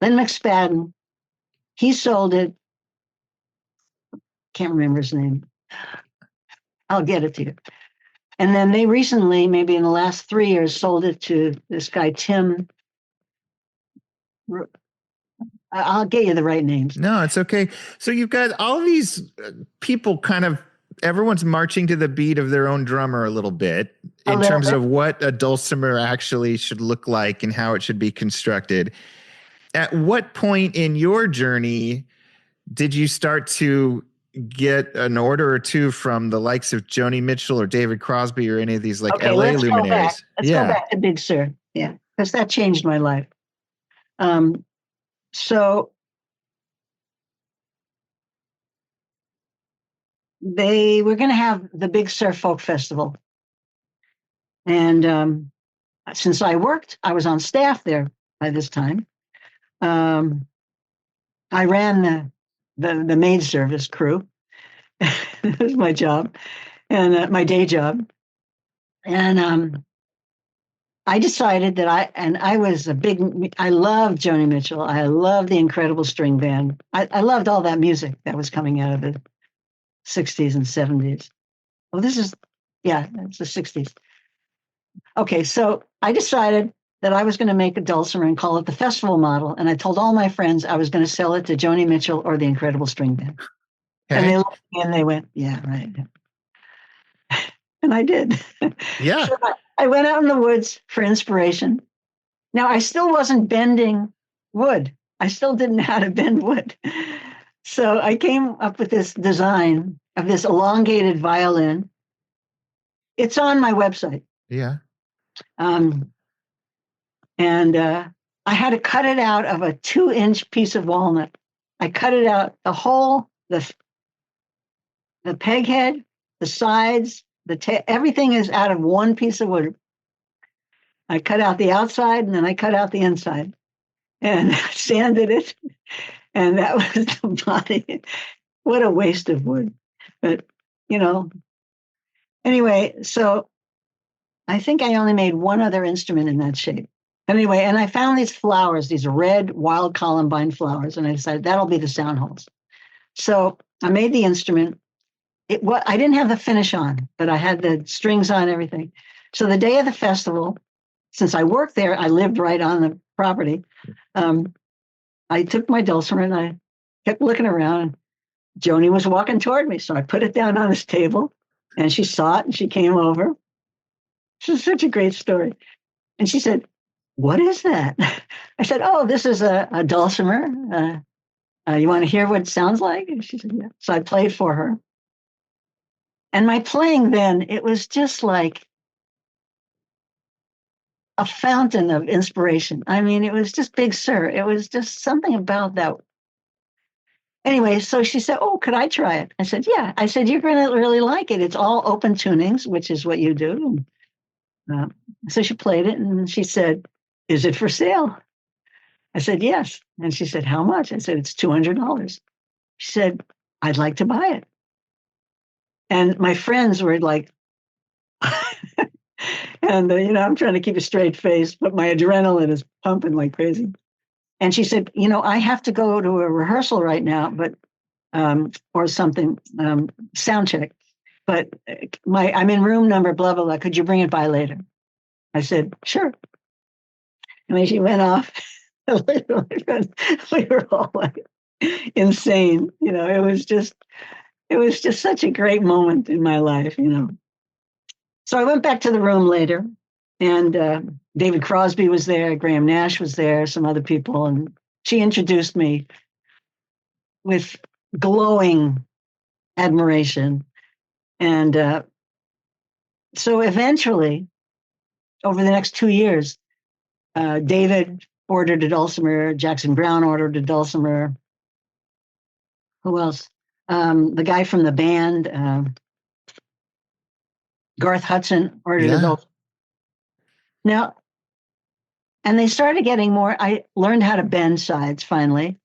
McSpadden, he sold it. Can't remember his name. I'll get it to you. And then they recently, maybe in the last 3 years, sold it to this guy, Tim. I'll get you the right names. No, it's okay. So you've got all these people everyone's marching to the beat of their own drummer a little bit in terms of what a dulcimer actually should look like and how it should be constructed. At what point in your journey did you start to get an order or two from the likes of Joni Mitchell or David Crosby or any of these like Okay, LA let's go back. luminaries? Let's go back to Big Sur. Yeah, because that changed my life. So they were going to have the Big Sur Folk Festival. And since I was on staff there by this time. I ran the maid service crew. That was my job and my day job. And I decided that I loved Joni Mitchell. I loved the Incredible String Band. I loved all that music that was coming out of the 60s and 70s. Well, it's the 60s. Okay, so I decided that I was going to make a dulcimer and call it the festival model. And I told all my friends I was going to sell it to Joni Mitchell or the Incredible String Band. Okay. And they looked at me and they went, yeah, right. And I did. Yeah. So I went out in the woods for inspiration. Now, I still wasn't bending wood. I still didn't know how to bend wood. So I came up with this design of this elongated violin. It's on my website. Yeah. And I had to cut it out of a 2-inch piece of walnut. I cut it out, the hole, the peg head, the sides, everything is out of one piece of wood. I cut out the outside and then I cut out the inside and sanded it. And that was the body. What a waste of wood. But, anyway, so I think I only made one other instrument in that shape. Anyway, and I found these flowers, these red wild columbine flowers, and I decided that'll be the sound holes. So I made the instrument. I didn't have the finish on, but I had the strings on, everything. So the day of the festival, since I worked there, I lived right on the property. I took my dulcimer and I kept looking around. Joni was walking toward me, so I put it down on this table, and she saw it and she came over. This is such a great story. And she said, "What is that?" I said, "Oh, this is a dulcimer. You want to hear what it sounds like?" And she said, "Yeah." So I played for her. And my playing then, it was just like a fountain of inspiration. I mean, it was just Big Sur. It was just something about that. Anyway, so she said, "Oh, could I try it?" I said, "Yeah." I said, "You're going to really like it. It's all open tunings, which is what you do." So she played it and she said, "Is it for sale?" I said, "Yes." And she said, "How much?" I said, "It's $200. She said, "I'd like to buy it." And my friends were like, and I'm trying to keep a straight face, but my adrenaline is pumping like crazy. And she said, "I have to go to a rehearsal right now, but or something, sound check. But I'm in room number blah blah blah. Could you bring it by later?" I said, "Sure." And when she went off, we were all like insane. It was just such a great moment in my life. So I went back to the room later, and David Crosby was there, Graham Nash was there, some other people, and she introduced me with glowing admiration. And so eventually, over the next 2 years, David ordered a dulcimer, Jackson Browne ordered a dulcimer. Who else? The guy from the band, Garth Hudson, ordered a dulcimer. Now, and they started getting more. I learned how to bend sides finally.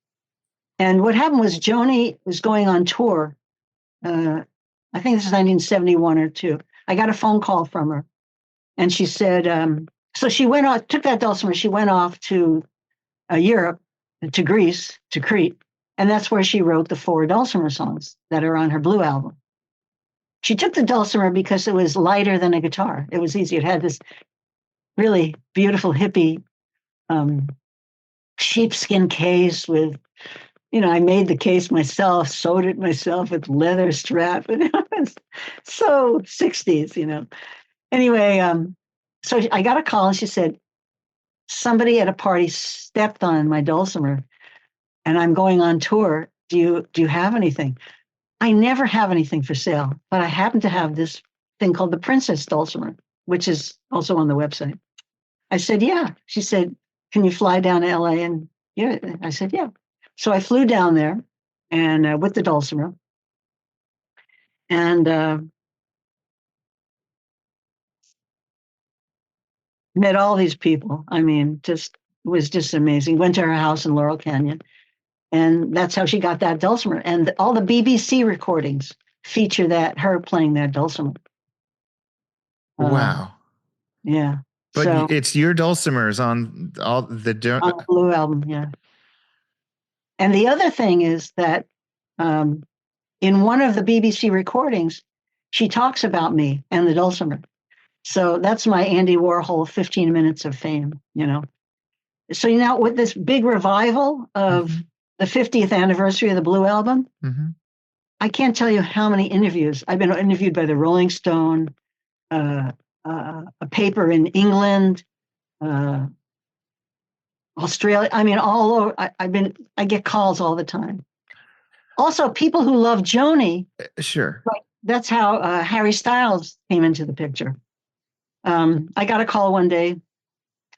And what happened was Joni was going on tour. I think this is 1971 or 2. I got a phone call from her. And she said, so she went off, took that dulcimer, she went off to Europe, to Greece, to Crete. And that's where she wrote the 4 dulcimer songs that are on her Blue album. She took the dulcimer because it was lighter than a guitar. It was easy. It had this really beautiful hippie sheepskin case with, I made the case myself, sewed it myself with leather strap. And it was so 60s, Anyway, so I got a call and she said, somebody at a party stepped on my dulcimer, and I'm going on tour. Do you have anything? I never have anything for sale, but I happen to have this thing called the Princess Dulcimer, which is also on the website. I said, yeah. She said, can you fly down to LA? And yeah, I said, yeah. So I flew down there and with the dulcimer and met all these people. I mean, it was just amazing. Went to her house in Laurel Canyon. And that's how she got that dulcimer. And all the BBC recordings feature her playing that dulcimer. Wow. Yeah. But so, it's your dulcimers on all the on the Blue album, yeah. And the other thing is that in one of the BBC recordings, she talks about me and the dulcimer. So that's my Andy Warhol 15 minutes of fame, you know. So now with this big revival of the 50th anniversary of the Blue album, I can't tell you how many interviews. I've been interviewed by the Rolling Stone, a paper in England, Australia. I mean, all over. I get calls all the time. Also, people who love Joni. Sure. Like, that's how Harry Styles came into the picture. I got a call one day.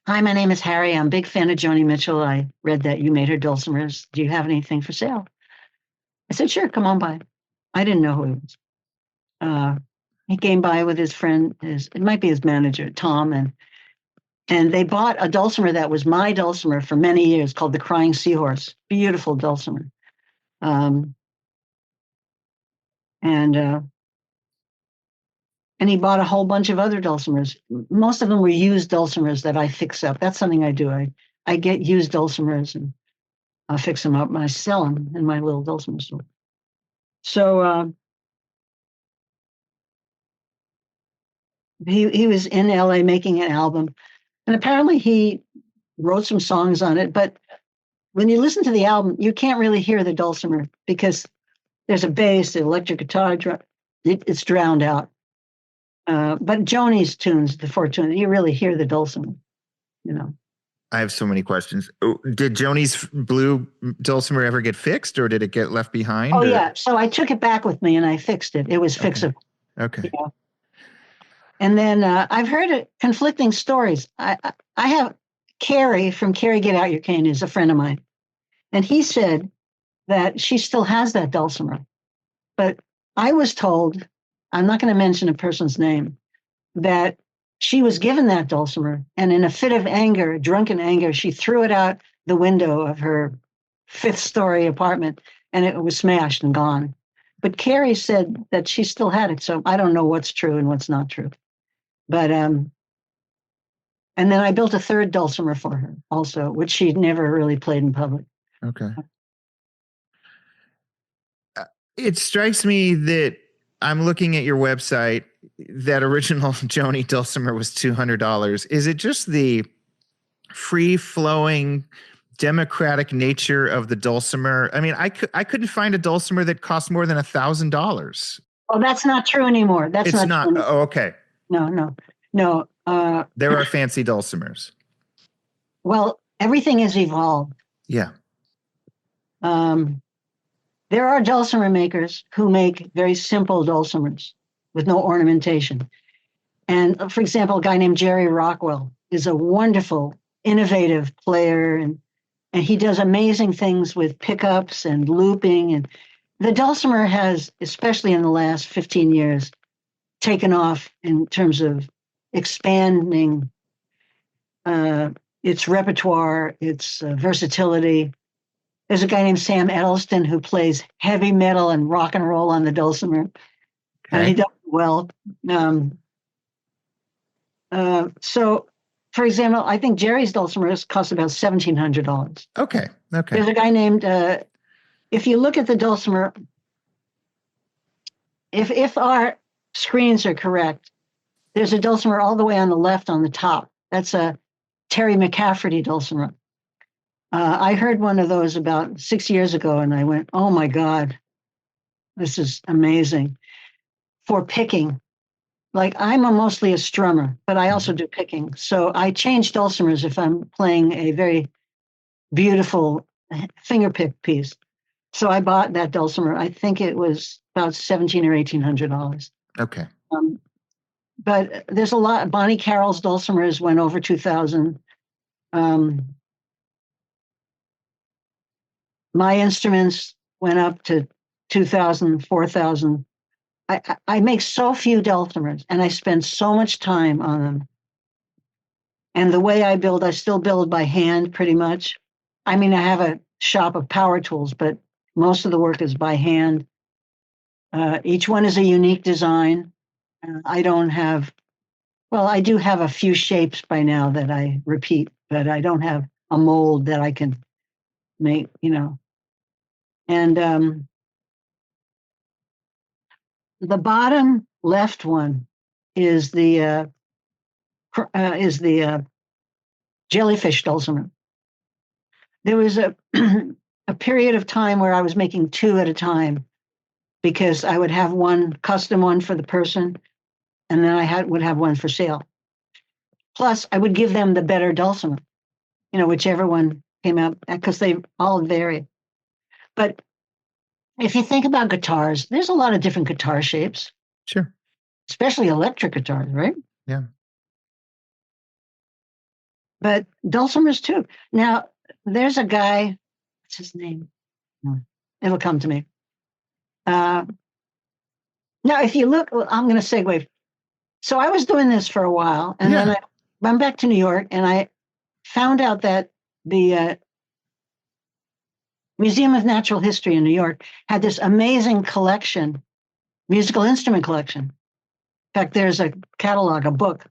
Hi, my name is Harry. I'm a big fan of Joni Mitchell. I read that you made her dulcimers. Do you have anything for sale? I said, sure, come on by. I didn't know who he was. He came by with his friend, it might be his manager, Tom, and they bought a dulcimer that was my dulcimer for many years called the Crying Seahorse. Beautiful dulcimer. And he bought a whole bunch of other dulcimers. Most of them were used dulcimers that I fix up. That's something I do. I get used dulcimers and I fix them up and I sell them in my little dulcimer store. So he was in LA making an album, and apparently he wrote some songs on it. But when you listen to the album, you can't really hear the dulcimer because there's a bass, the electric guitar, it's drowned out. But Joni's tunes, the four tunes, you really hear the dulcimer, you know. I have so many questions. Did Joni's Blue dulcimer ever get fixed, or did it get left behind? Oh, yeah. So I took it back with me and I fixed it. It was fixable. Okay. You know? And then I've heard conflicting stories. I have Carrie from Carrie Get Out Your Cane is a friend of mine. And he said that she still has that dulcimer. But I was told, I'm not going to mention a person's name, that she was given that dulcimer, and in a fit of anger, drunken anger, she threw it out the window of her 5th-story apartment, and it was smashed and gone. But Carrie said that she still had it, so I don't know what's true and what's not true. But and then I built a 3rd dulcimer for her also, which she never really played in public. Okay. It strikes me that I'm looking at your website. That original Joni dulcimer was $200. Is it just the free-flowing, democratic nature of the dulcimer? I mean, I couldn't find a dulcimer that cost more than $1,000. Oh, that's not true anymore. That's it's not true. Oh, okay. No. There are fancy dulcimers. Well, everything has evolved. Yeah. There are dulcimer makers who make very simple dulcimers with no ornamentation. And for example, a guy named Jerry Rockwell is a wonderful, innovative player, and he does amazing things with pickups and looping. And the dulcimer has, especially in the last 15 years, taken off in terms of expanding its repertoire, its versatility. There's a guy named Sam Edelston who plays heavy metal and rock and roll on the dulcimer. Okay. And he does well. So, for example, I think Jerry's dulcimers cost about $1,700. Okay. There's a guy named, if you look at the dulcimer, if our screens are correct, there's a dulcimer all the way on the left on the top. That's a Terry McCafferty dulcimer. I heard one of those about 6 years ago, and I went, oh, my God, this is amazing. For picking, like I'm mostly a strummer, but I also do picking. So I change dulcimers if I'm playing a very beautiful fingerpick piece. So I bought that dulcimer. I think it was about $1,700 or $1,800. Okay. But there's a lot. Bonnie Carroll's dulcimers went over 2,000. My instruments went up to 2,000, 4,000. I make so few dulcimers and I spend so much time on them. And the way I build, I still build by hand pretty much. I mean, I have a shop of power tools, but most of the work is by hand. Each one is a unique design. I don't have, well, I do have a few shapes by now that I repeat, but I don't have a mold that I can make, And the bottom left one is the jellyfish dulcimer. There was a a period of time where I was making two at a time because I would have one custom one for the person, and then I would have one for sale. Plus, I would give them the better dulcimer, whichever one came out, because they all vary. But if you think about guitars, there's a lot of different guitar shapes. Sure. Especially electric guitars, right? Yeah. But dulcimers too. Now, there's a guy, what's his name? It'll come to me. Now, if you look, I'm going to segue. So I was doing this for a while, and then I went back to New York, and I found out that the Museum of Natural History in New York had this amazing collection, musical instrument collection. In fact, there's a catalog, a book.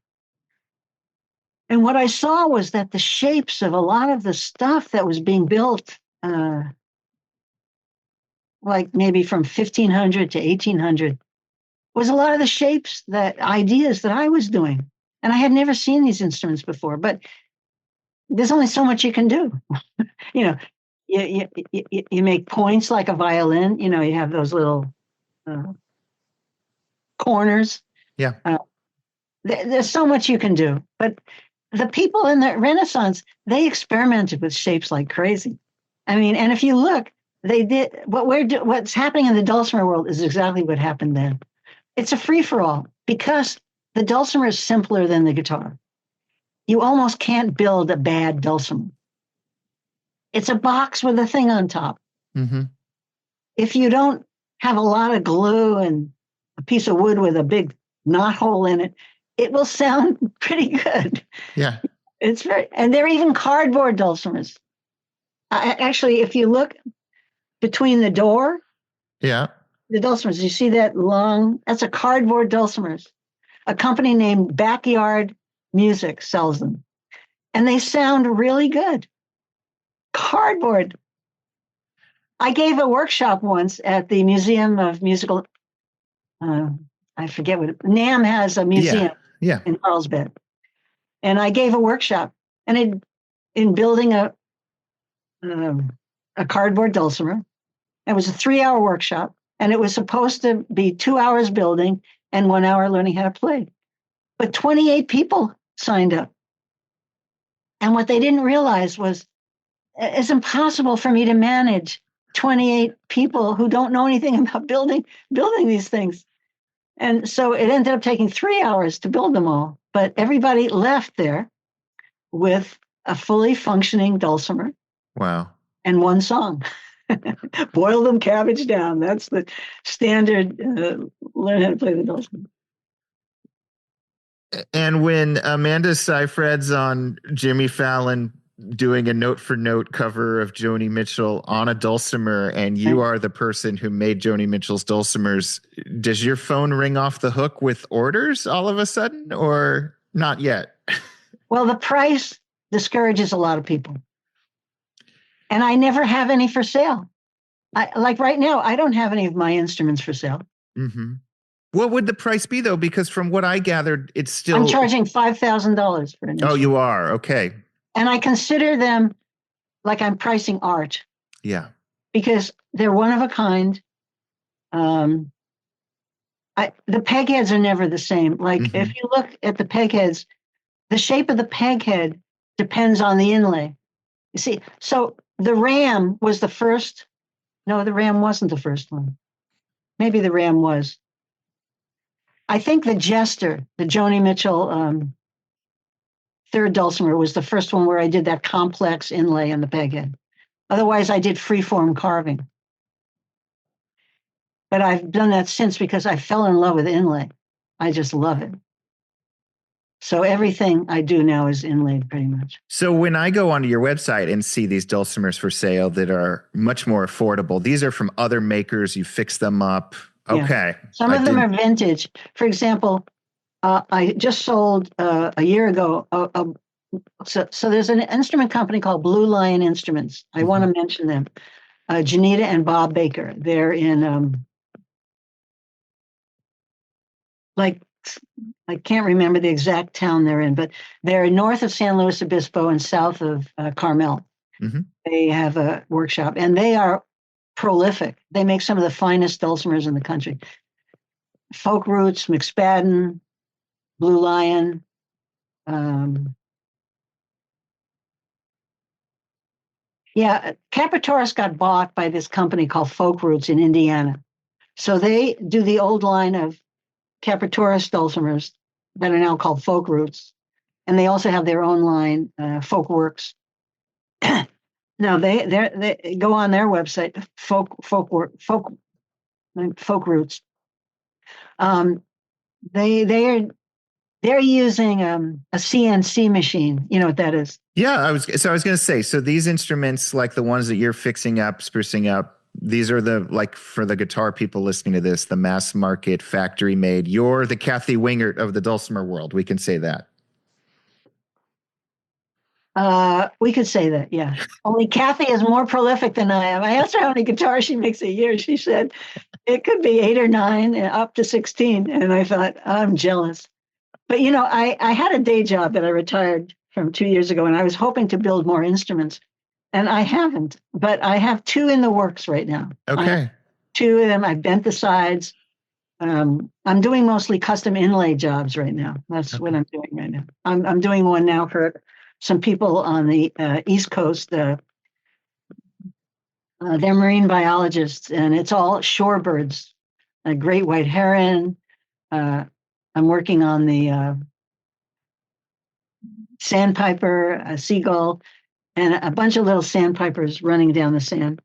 And what I saw was that the shapes of a lot of the stuff that was being built, like maybe from 1500 to 1800, was a lot of the shapes, ideas that I was doing. And I had never seen these instruments before, but there's only so much you can do. You make points like a violin, you have those little corners. Yeah. There's so much you can do. But the people in the Renaissance, they experimented with shapes like crazy. I mean, and if you look, they did what's happening in the dulcimer world is exactly what happened then. It's a free-for-all because the dulcimer is simpler than the guitar. You almost can't build a bad dulcimer. It's a box with a thing on top. Mm-hmm. If you don't have a lot of glue and a piece of wood with a big knot hole in it, it will sound pretty good. Yeah. And they're even cardboard dulcimers. Actually, if you look between the door, the dulcimers, you see that long, that's a cardboard dulcimers. A company named Backyard Music sells them. And they sound really good. Cardboard. I gave a workshop once at the Museum of Musical, I forget what, NAMM has a museum in Carlsbad. And I gave a workshop, and in building a cardboard dulcimer. It was a 3-hour workshop, and it was supposed to be 2 hours building and 1 hour learning how to play. But 28 people signed up. And what they didn't realize was it's impossible for me to manage 28 people who don't know anything about building these things. And so it ended up taking 3 hours to build them all. But everybody left there with a fully functioning dulcimer. Wow. And one song. Boil them cabbage down. That's the standard learn how to play the dulcimer. And when Amanda Seyfried's on Jimmy Fallon doing a note-for-note cover of Joni Mitchell on a dulcimer, and you are the person who made Joni Mitchell's dulcimers, does your phone ring off the hook with orders all of a sudden, or not yet? Well, the price discourages a lot of people. And I never have any for sale. Like right now, I don't have any of my instruments for sale. Mm-hmm. What would the price be, though? Because from what I gathered, it's still... I'm charging $5,000 for an instrument. Oh, you are? Okay. And I consider them like I'm pricing art. Yeah. Because they're one of a kind. I The peg heads are never the same. Like if you look at the peg heads, the shape of the peg head depends on the inlay. You see, so the Ram was the first. No, the Ram wasn't the first one. Maybe the Ram was. I think the Jester, the Joni Mitchell third dulcimer, was the first one where I did that complex inlay on the peg head. Otherwise, I did freeform carving. But I've done that since because I fell in love with inlay. I just love it. So everything I do now is inlaid pretty much. So when I go onto your website and see these dulcimers for sale that are much more affordable, these are from other makers. You fix them up. Okay. Yeah. Some of them are vintage. For example, I just sold a year ago. So there's an instrument company called Blue Lion Instruments. I want to mention them. Janita and Bob Baker. They're in I can't remember the exact town they're in, but they're north of San Luis Obispo and south of Carmel. They have a workshop, and they are prolific. They make some of the finest dulcimers in the country. Folk Roots, McSpadden, Blue Lion. Capitoris got bought by this company called Folk Roots in Indiana. So they do the old line of Capitoris dulcimers that are now called Folk Roots. And they also have their own line, Folk Works. Now they go on their website, Folk Roots. They're using a CNC machine. You know what that is? Yeah, I was going to say, so these instruments, like the ones that you're fixing up, sprucing up, these are for the guitar people listening to this, the mass market, factory made. You're the Kathy Wingert of the dulcimer world. We can say that. We could say that, yeah. Only Kathy is more prolific than I am. I asked her how many guitars she makes a year. She said it could be 8 or 9 and up to 16. And I thought, I'm jealous. But, I had a day job that I retired from 2 years ago, and I was hoping to build more instruments. And I haven't, but I have 2 in the works right now. Okay. 2 of them, I've bent the sides. I'm doing mostly custom inlay jobs right now. That's what I'm doing right now. I'm doing one now for some people on the East Coast. They're marine biologists, and it's all shorebirds, a great white heron. I'm working on the sandpiper, a seagull, and a bunch of little sandpipers running down the sand.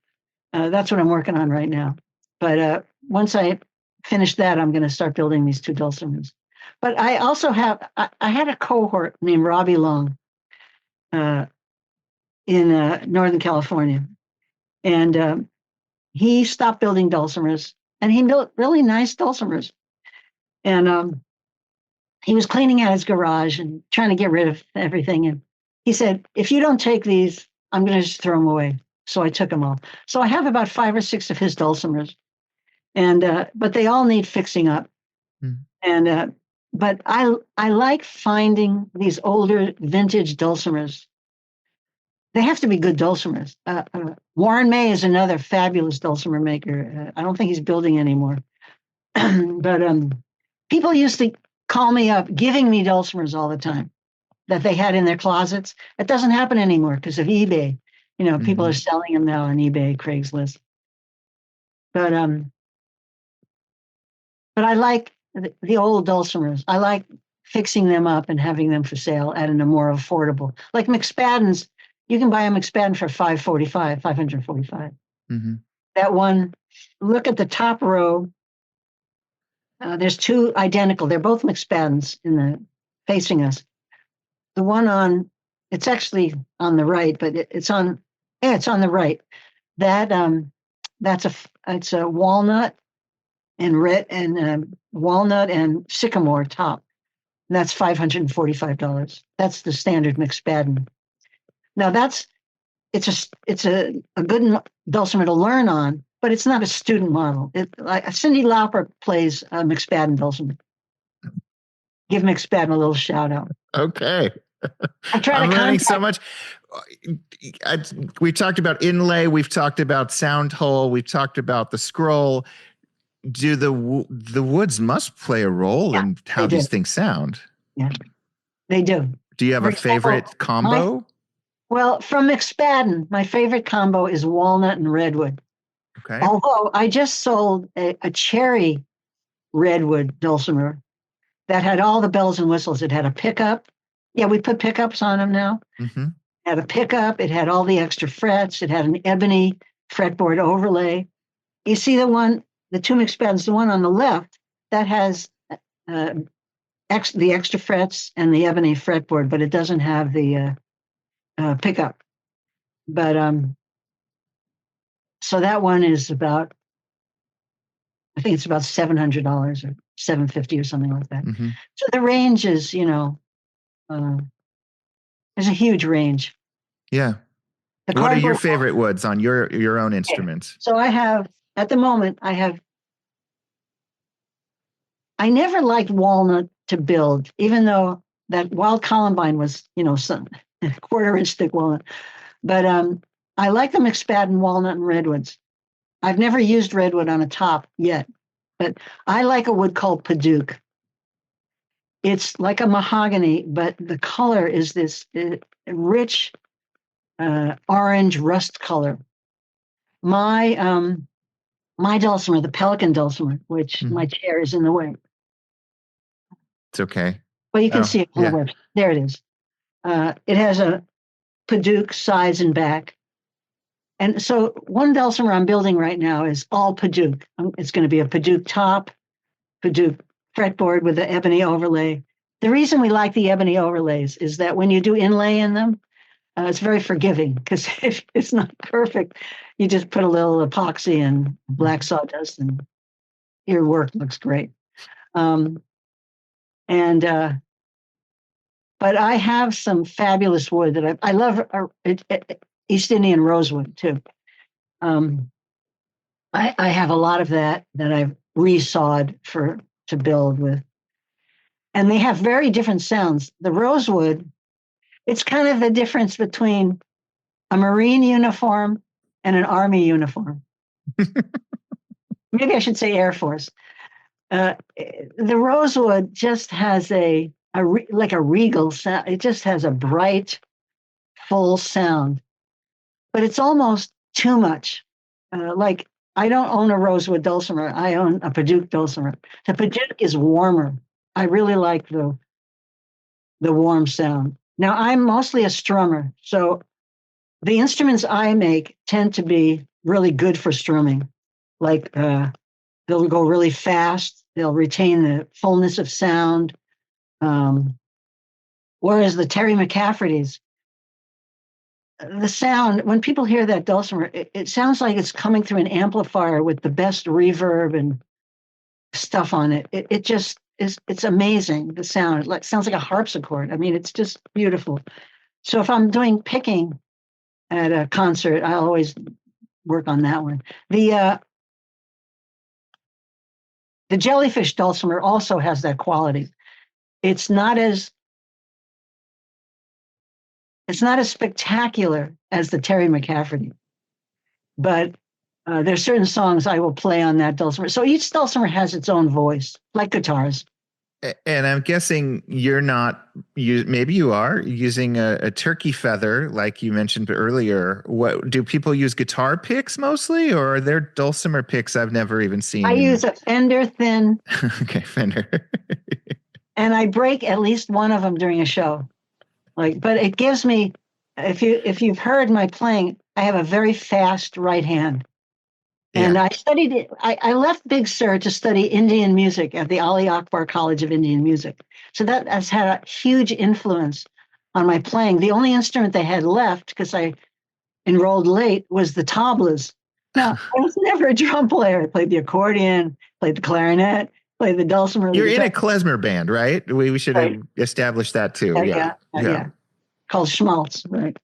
That's what I'm working on right now. But once I finish that, I'm going to start building these 2 dulcimers. But I also I had a cohort named Robbie Long in Northern California. And he stopped building dulcimers, and he built really nice dulcimers. And he was cleaning out his garage and trying to get rid of everything. And he said, if you don't take these, I'm going to just throw them away. So I took them all. So I have about 5 or 6 of his dulcimers. And but they all need fixing up. And but I like finding these older vintage dulcimers. They have to be good dulcimers. Warren May is another fabulous dulcimer maker. I don't think he's building anymore. But people used to call me up giving me dulcimers all the time that they had in their closets. It doesn't happen anymore because of eBay. People are selling them now on eBay, Craigslist. But I like the old dulcimers. I like fixing them up and having them for sale at a more affordable. Like McSpaddens, you can buy a McSpadden for $545. That one, look at the top row. There's 2 identical. They're both McSpaddens facing us. The one it's actually on the right, but it's on the right. It's a walnut and red and walnut and sycamore top. And that's $545. That's the standard McSpadden. Now it's a good dulcimer to learn on, but it's not a student model. Like Cindy Lauper plays McSpadden dulcimer. Give McSpadden a little shout out. Okay. I'm learning so much. We've talked about inlay. We've talked about sound hole. We've talked about the scroll. do the woods must play a role in how these things sound? Yeah, they do. Do you have a favorite combo? Well, from McSpadden, my favorite combo is walnut and redwood. Okay. Although I just sold a cherry redwood dulcimer that had all the bells and whistles. It had a pickup. Yeah, we put pickups on them now. Mm-hmm. It had a pickup. It had all the extra frets. It had an ebony fretboard overlay. You see the two McSpaddens, the one on the left, that has the extra frets and the ebony fretboard, but it doesn't have the pickup. But so that one is about, I think it's about $700 or $750 or something like that. Mm-hmm. So the range is, there's a huge range. Yeah. What are your favorite woods on your own instruments? So I have, at the moment, I never liked walnut to build, even though that wild columbine was, some quarter-inch thick walnut. But I like the McSpadden walnut and redwoods. I've never used redwood on a top yet, but I like a wood called Paduke. It's like a mahogany, but the color is this rich orange rust color. My dulcimer, the Pelican dulcimer, which my chair is in the way. It's okay. Well, you can see it on the website. There it is. It has a Paduke sides and back. And so one dulcimer I'm building right now is all Paduke. It's going to be a Paduke top, Paduke fretboard with the ebony overlay. The reason we like the ebony overlays is that when you do inlay in them, it's very forgiving, because if it's not perfect, you just put a little epoxy and black sawdust and your work looks great. But I have some fabulous wood that I love. East Indian rosewood too. I have a lot of that I've resawed to build with, and they have very different sounds. The rosewood, it's kind of the difference between a Marine uniform and an Army uniform. Maybe I should say Air Force. The rosewood just has like a regal sound. It just has a bright, full sound, but it's almost too much. Like, I don't own a rosewood dulcimer. I own a Paduke dulcimer. The Paduke is warmer. I really like the warm sound. Now, I'm mostly a strummer, so the instruments I make tend to be really good for strumming. Like, they'll go really fast. They'll retain the fullness of sound. Whereas the Terry McCafferty's, the sound, when people hear that dulcimer, it sounds like it's coming through an amplifier with the best reverb and stuff on it. It just is, it's amazing, the sound. It sounds like a harpsichord. I mean, it's just beautiful. So if I'm doing picking at a concert, I always work on that one. The jellyfish dulcimer also has that quality. It's not as spectacular as the Terry McCafferty, but there's certain songs I will play on that dulcimer. So each dulcimer has its own voice, like guitars. And I'm guessing you're not, maybe you are using a turkey feather, like you mentioned earlier. What do people use, guitar picks mostly, or are there dulcimer picks I've never even seen? I use a Fender thin. Okay, Fender. And I break at least one of them during a show. But it gives me, if you've heard my playing, I have a very fast right hand. And I studied it. I left Big Sur to study Indian music at the Ali Akbar College of Indian Music. So that has had a huge influence on my playing. The only instrument they had left, because I enrolled late, was the tablas. Now, I was never a drum player. I played the accordion, played the clarinet, played the dulcimer. You're in a klezmer band, right? We should have established that too. Yeah. Called schmaltz, right?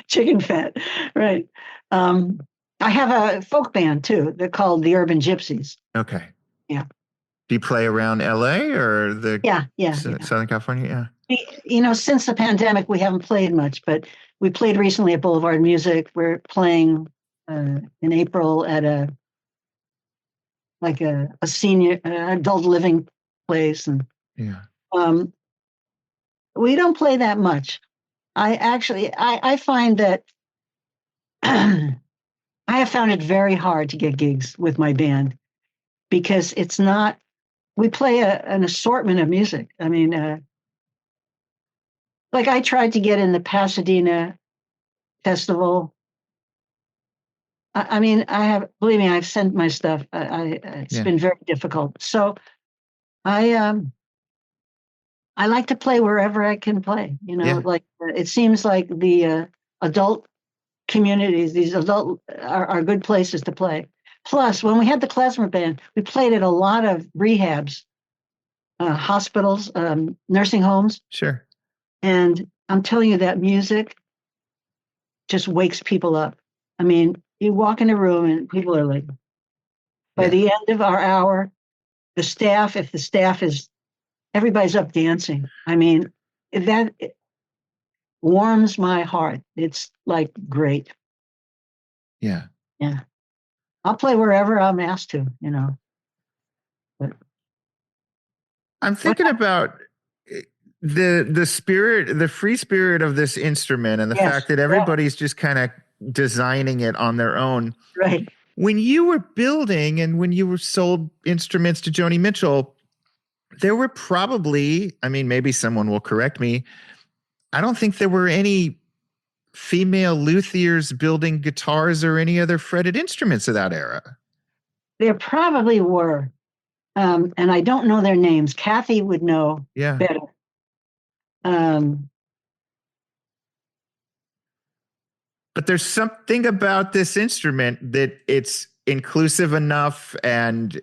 Chicken fat, right? I have a folk band too. They're called the Urban Gypsies. Okay. Yeah. Do you play around LA or the Southern California? Yeah. Since the pandemic, we haven't played much, but we played recently at Boulevard Music. We're playing in April at a like a senior adult living place, and Yeah. we don't play that much. I find that I have found it very hard to get gigs with my band because it's not. We play an assortment of music. I mean, like I tried to get in the Pasadena festival. I mean, believe me, I've sent my stuff. It's been very difficult. So I like to play wherever I can play. Like it seems like the adult communities, these adult are good places to play. Plus, when we had the klezmer band, we played at a lot of rehabs, hospitals, nursing homes. Sure. And I'm telling you, that music just wakes people up. I mean, you walk in a room and people are like, by the end of our hour, if the staff is, everybody's up dancing. I mean, that warms my heart. It's like great. Yeah. Yeah. I'll play wherever I'm asked to, But I'm thinking about the spirit, the free spirit of this instrument, and the fact that everybody's just kind of designing it on their own. Right. When you were building and when you were sold instruments to Joni Mitchell, there were probably, I mean, maybe someone will correct me, I don't think there were any female luthiers building guitars or any other fretted instruments of that era. There probably were. And I don't know their names. Kathy would know better. But there's something about this instrument that it's inclusive enough, and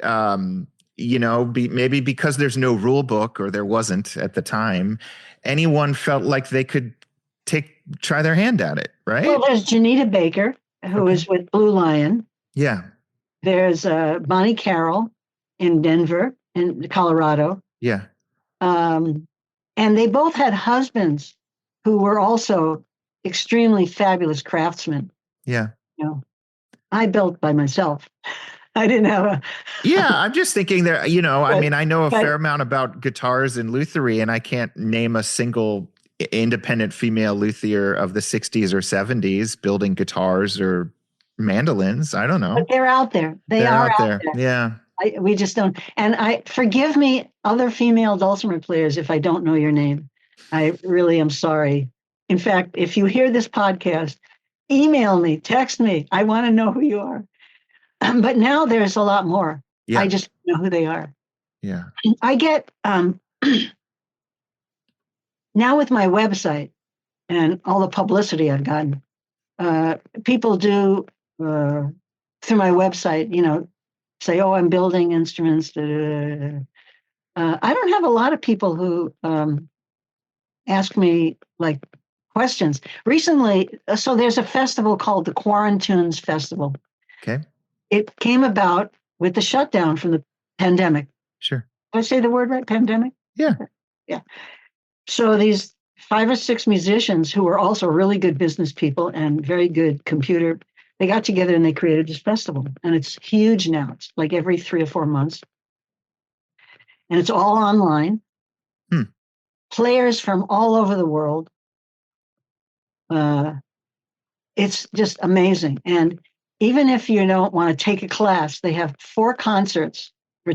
maybe because there's no rule book, or there wasn't at the time, anyone felt like they could try their hand at it, right? Well, there's Janita Baker, who is with Blue Lion. Yeah. There's Bonnie Carroll in Denver, in Colorado. Yeah. And they both had husbands who were also extremely fabulous craftsmen. Yeah. I built by myself. I didn't have a. Yeah, I'm just thinking that, I mean, I know a fair amount about guitars and luthiery, and I can't name a single independent female luthier of the 60s or 70s building guitars or mandolins. I don't know. But they're out there. They're out there. Yeah. We just don't. And forgive me, other female dulcimer players, if I don't know your name. I really am sorry. In fact, if you hear this podcast, email me, text me. I want to know who you are. But now there's a lot more. Yeah. I just know who they are. Yeah. I get, now with my website and all the publicity I've gotten, people do, through my website, say, oh, I'm building instruments. I don't have a lot of people who ask me like questions. Recently, so there's a festival called the Quarantunes Festival. Okay. It came about with the shutdown from the pandemic. Sure. Did I say the word right? Pandemic? Yeah. Yeah. So these 5 or 6 musicians who were also really good business people and very good computer, they got together and they created this festival. And it's huge now. It's like every 3 or 4 months. And it's all online. Players from all over the world. It's just amazing. And even if you don't want to take a class, they have 4 concerts for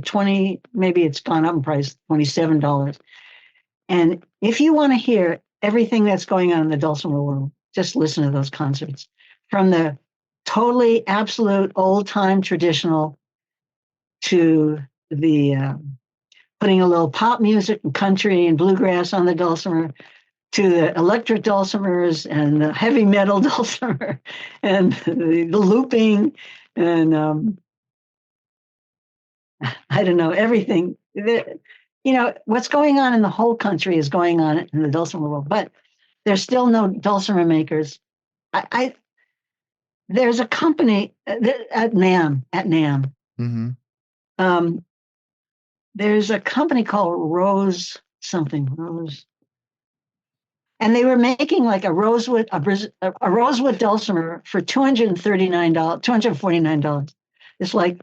maybe it's gone up in price, $27. And if you want to hear everything that's going on in the dulcimer world, just listen to those concerts. From the totally absolute old time traditional to the putting a little pop music and country and bluegrass on the dulcimer, to the electric dulcimers and the heavy metal dulcimer and the looping and I don't know, everything. What's going on in the whole country is going on in the dulcimer world, but there's still no dulcimer makers. There's a company at NAMM. Mm-hmm. There's a company called Rose. And they were making like a rosewood dulcimer for $249. It's like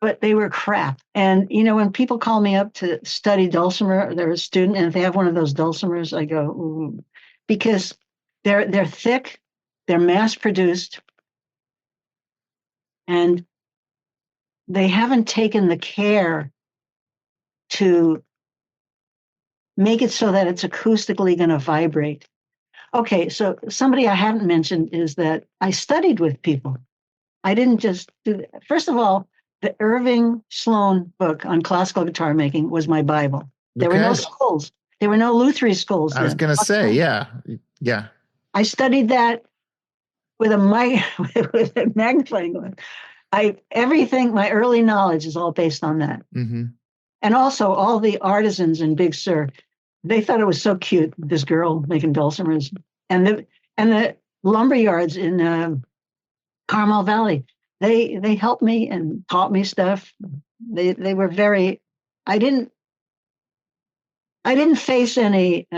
but they were crap. And when people call me up to study dulcimer, they're a student, and if they have one of those dulcimers, I go, ooh, because they're thick, they're mass produced, and they haven't taken the care to make it so that it's acoustically going to vibrate. Okay, so somebody I haven't mentioned is that I studied with people. I didn't just do that. First of all, the Irving Sloan book on classical guitar making was my Bible. There were no schools. There were no Lutheran schools. I was going to say, yeah. I studied that with with a magnifying glass. Everything, my early knowledge is all based on that. Mm-hmm. And also all the artisans in Big Sur, they thought it was so cute, this girl making dulcimers. And the lumber yards in Carmel Valley, they helped me and taught me stuff. They were very, I didn't face any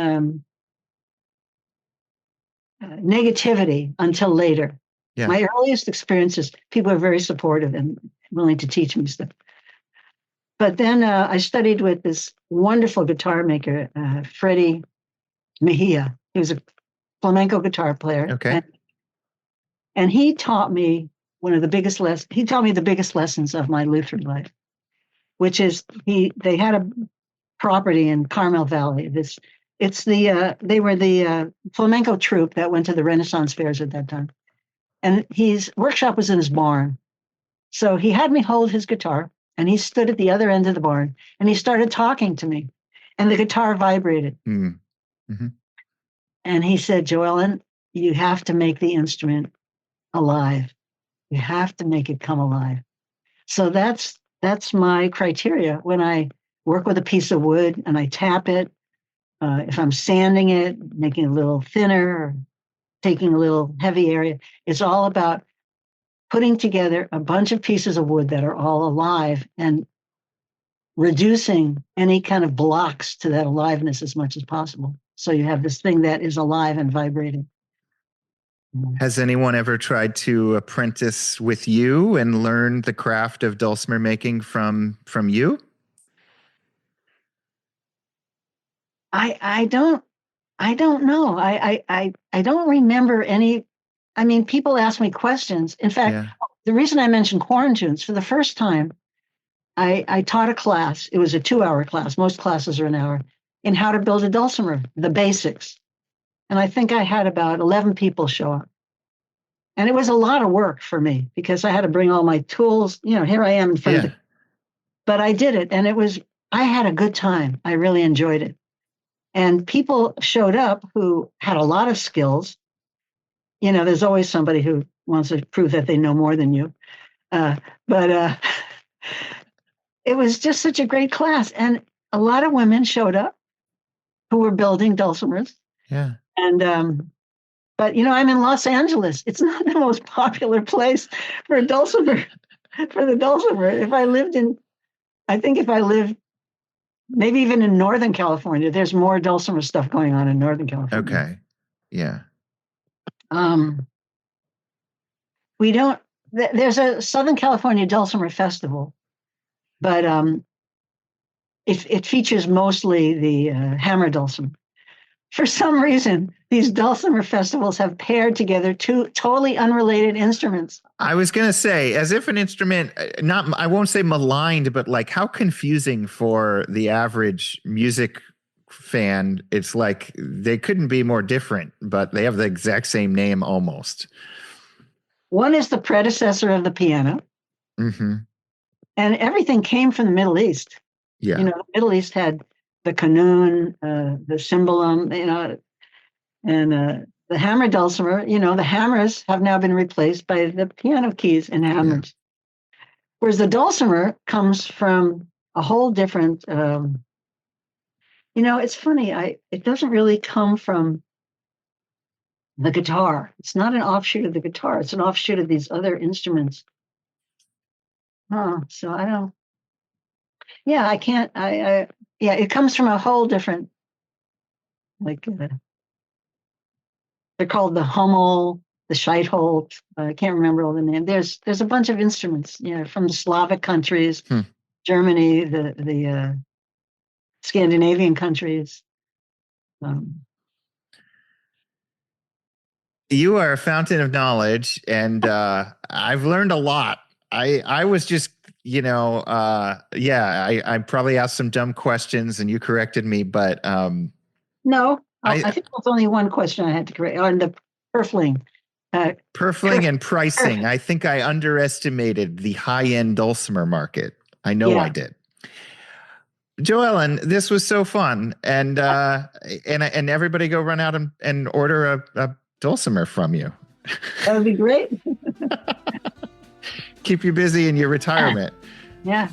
negativity until later. Yeah. My earliest experiences, people are very supportive and willing to teach me stuff. But then I studied with this wonderful guitar maker, Freddie Mejia. He was a flamenco guitar player. Okay. And he taught me the biggest lessons of my Lutheran life, which is they had a property in Carmel Valley. They were the flamenco troupe that went to the Renaissance fairs at that time. And his workshop was in his barn. So he had me hold his guitar, and he stood at the other end of the barn, and he started talking to me, and the guitar vibrated. Mm-hmm. And he said, Joellen, you have to make the instrument alive. You have to make it come alive. So that's my criteria when I work with a piece of wood and I tap it. If I'm sanding it, making it a little thinner, or taking a little heavy area, it's all about putting together a bunch of pieces of wood that are all alive and reducing any kind of blocks to that aliveness as much as possible. So you have this thing that is alive and vibrating. Has anyone ever tried to apprentice with you and learn the craft of dulcimer making from you? I don't know. I don't remember any. I mean, people ask me questions. In fact, the reason I mentioned quarantunes, for the first time, I taught a class. It was a 2-hour class. Most classes are an hour, in how to build a dulcimer, the basics. And I think I had about 11 people show up. And it was a lot of work for me because I had to bring all my tools. Here I am in front of it. But I did it, and I had a good time. I really enjoyed it. And people showed up who had a lot of skills. There's always somebody who wants to prove that they know more than you. But it was just such a great class. And a lot of women showed up who were building dulcimers. Yeah. And, but, I'm in Los Angeles. It's not the most popular place for a dulcimer, for the dulcimer. If I lived maybe even in Northern California, there's more dulcimer stuff going on in Northern California. Okay. Yeah. We don't, there's a Southern California Dulcimer Festival, but it features mostly the hammer dulcimer. For some reason, these dulcimer festivals have paired together two totally unrelated instruments. I was going to say, as if an instrument, I won't say maligned, but like how confusing for the average music fan. It's like they couldn't be more different, but they have the exact same name almost. One is the predecessor of the piano. Mm-hmm. And everything came from the Middle East. Yeah. The Middle East had the qanun, the cymbalum, and the hammer dulcimer. The hammers have now been replaced by the piano keys and hammers. Yeah. Whereas the dulcimer comes from a whole different, it's funny, it doesn't really come from the guitar. It's not an offshoot of the guitar. It's an offshoot of these other instruments. So I don't, I can't, it comes from a whole different, they're called the hummel, the Scheitholt. I can't remember all the names. There's a bunch of instruments, from the Slavic countries, Germany, the Scandinavian countries. You are a fountain of knowledge, and I've learned a lot. I was just, I probably asked some dumb questions, and you corrected me, but no, I think there's only one question I had to correct on the purfling. Purfling and pricing. I think I underestimated the high-end dulcimer market. I know I did. Joellen, this was so fun, and everybody go run out and order a dulcimer from you. That would be great. Keep you busy in your retirement. Yeah.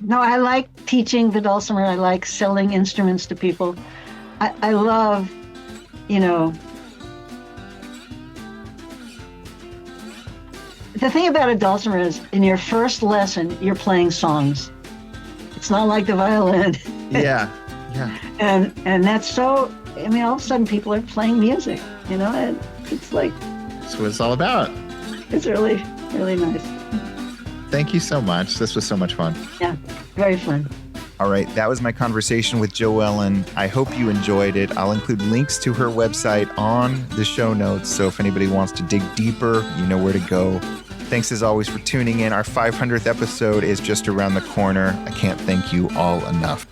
No, I like teaching the dulcimer. I like selling instruments to people. I love, the thing about a dulcimer is in your first lesson, you're playing songs. It's not like the violin. Yeah. And that's so, all of a sudden people are playing music, and it's like. That's what it's all about. It's really, really nice. Thank you so much. This was so much fun. Yeah, very fun. All right, that was my conversation with Joellen. I hope you enjoyed it. I'll include links to her website on the show notes, so if anybody wants to dig deeper, you know where to go. Thanks as always for tuning in. Our 500th episode is just around the corner. I can't thank you all enough.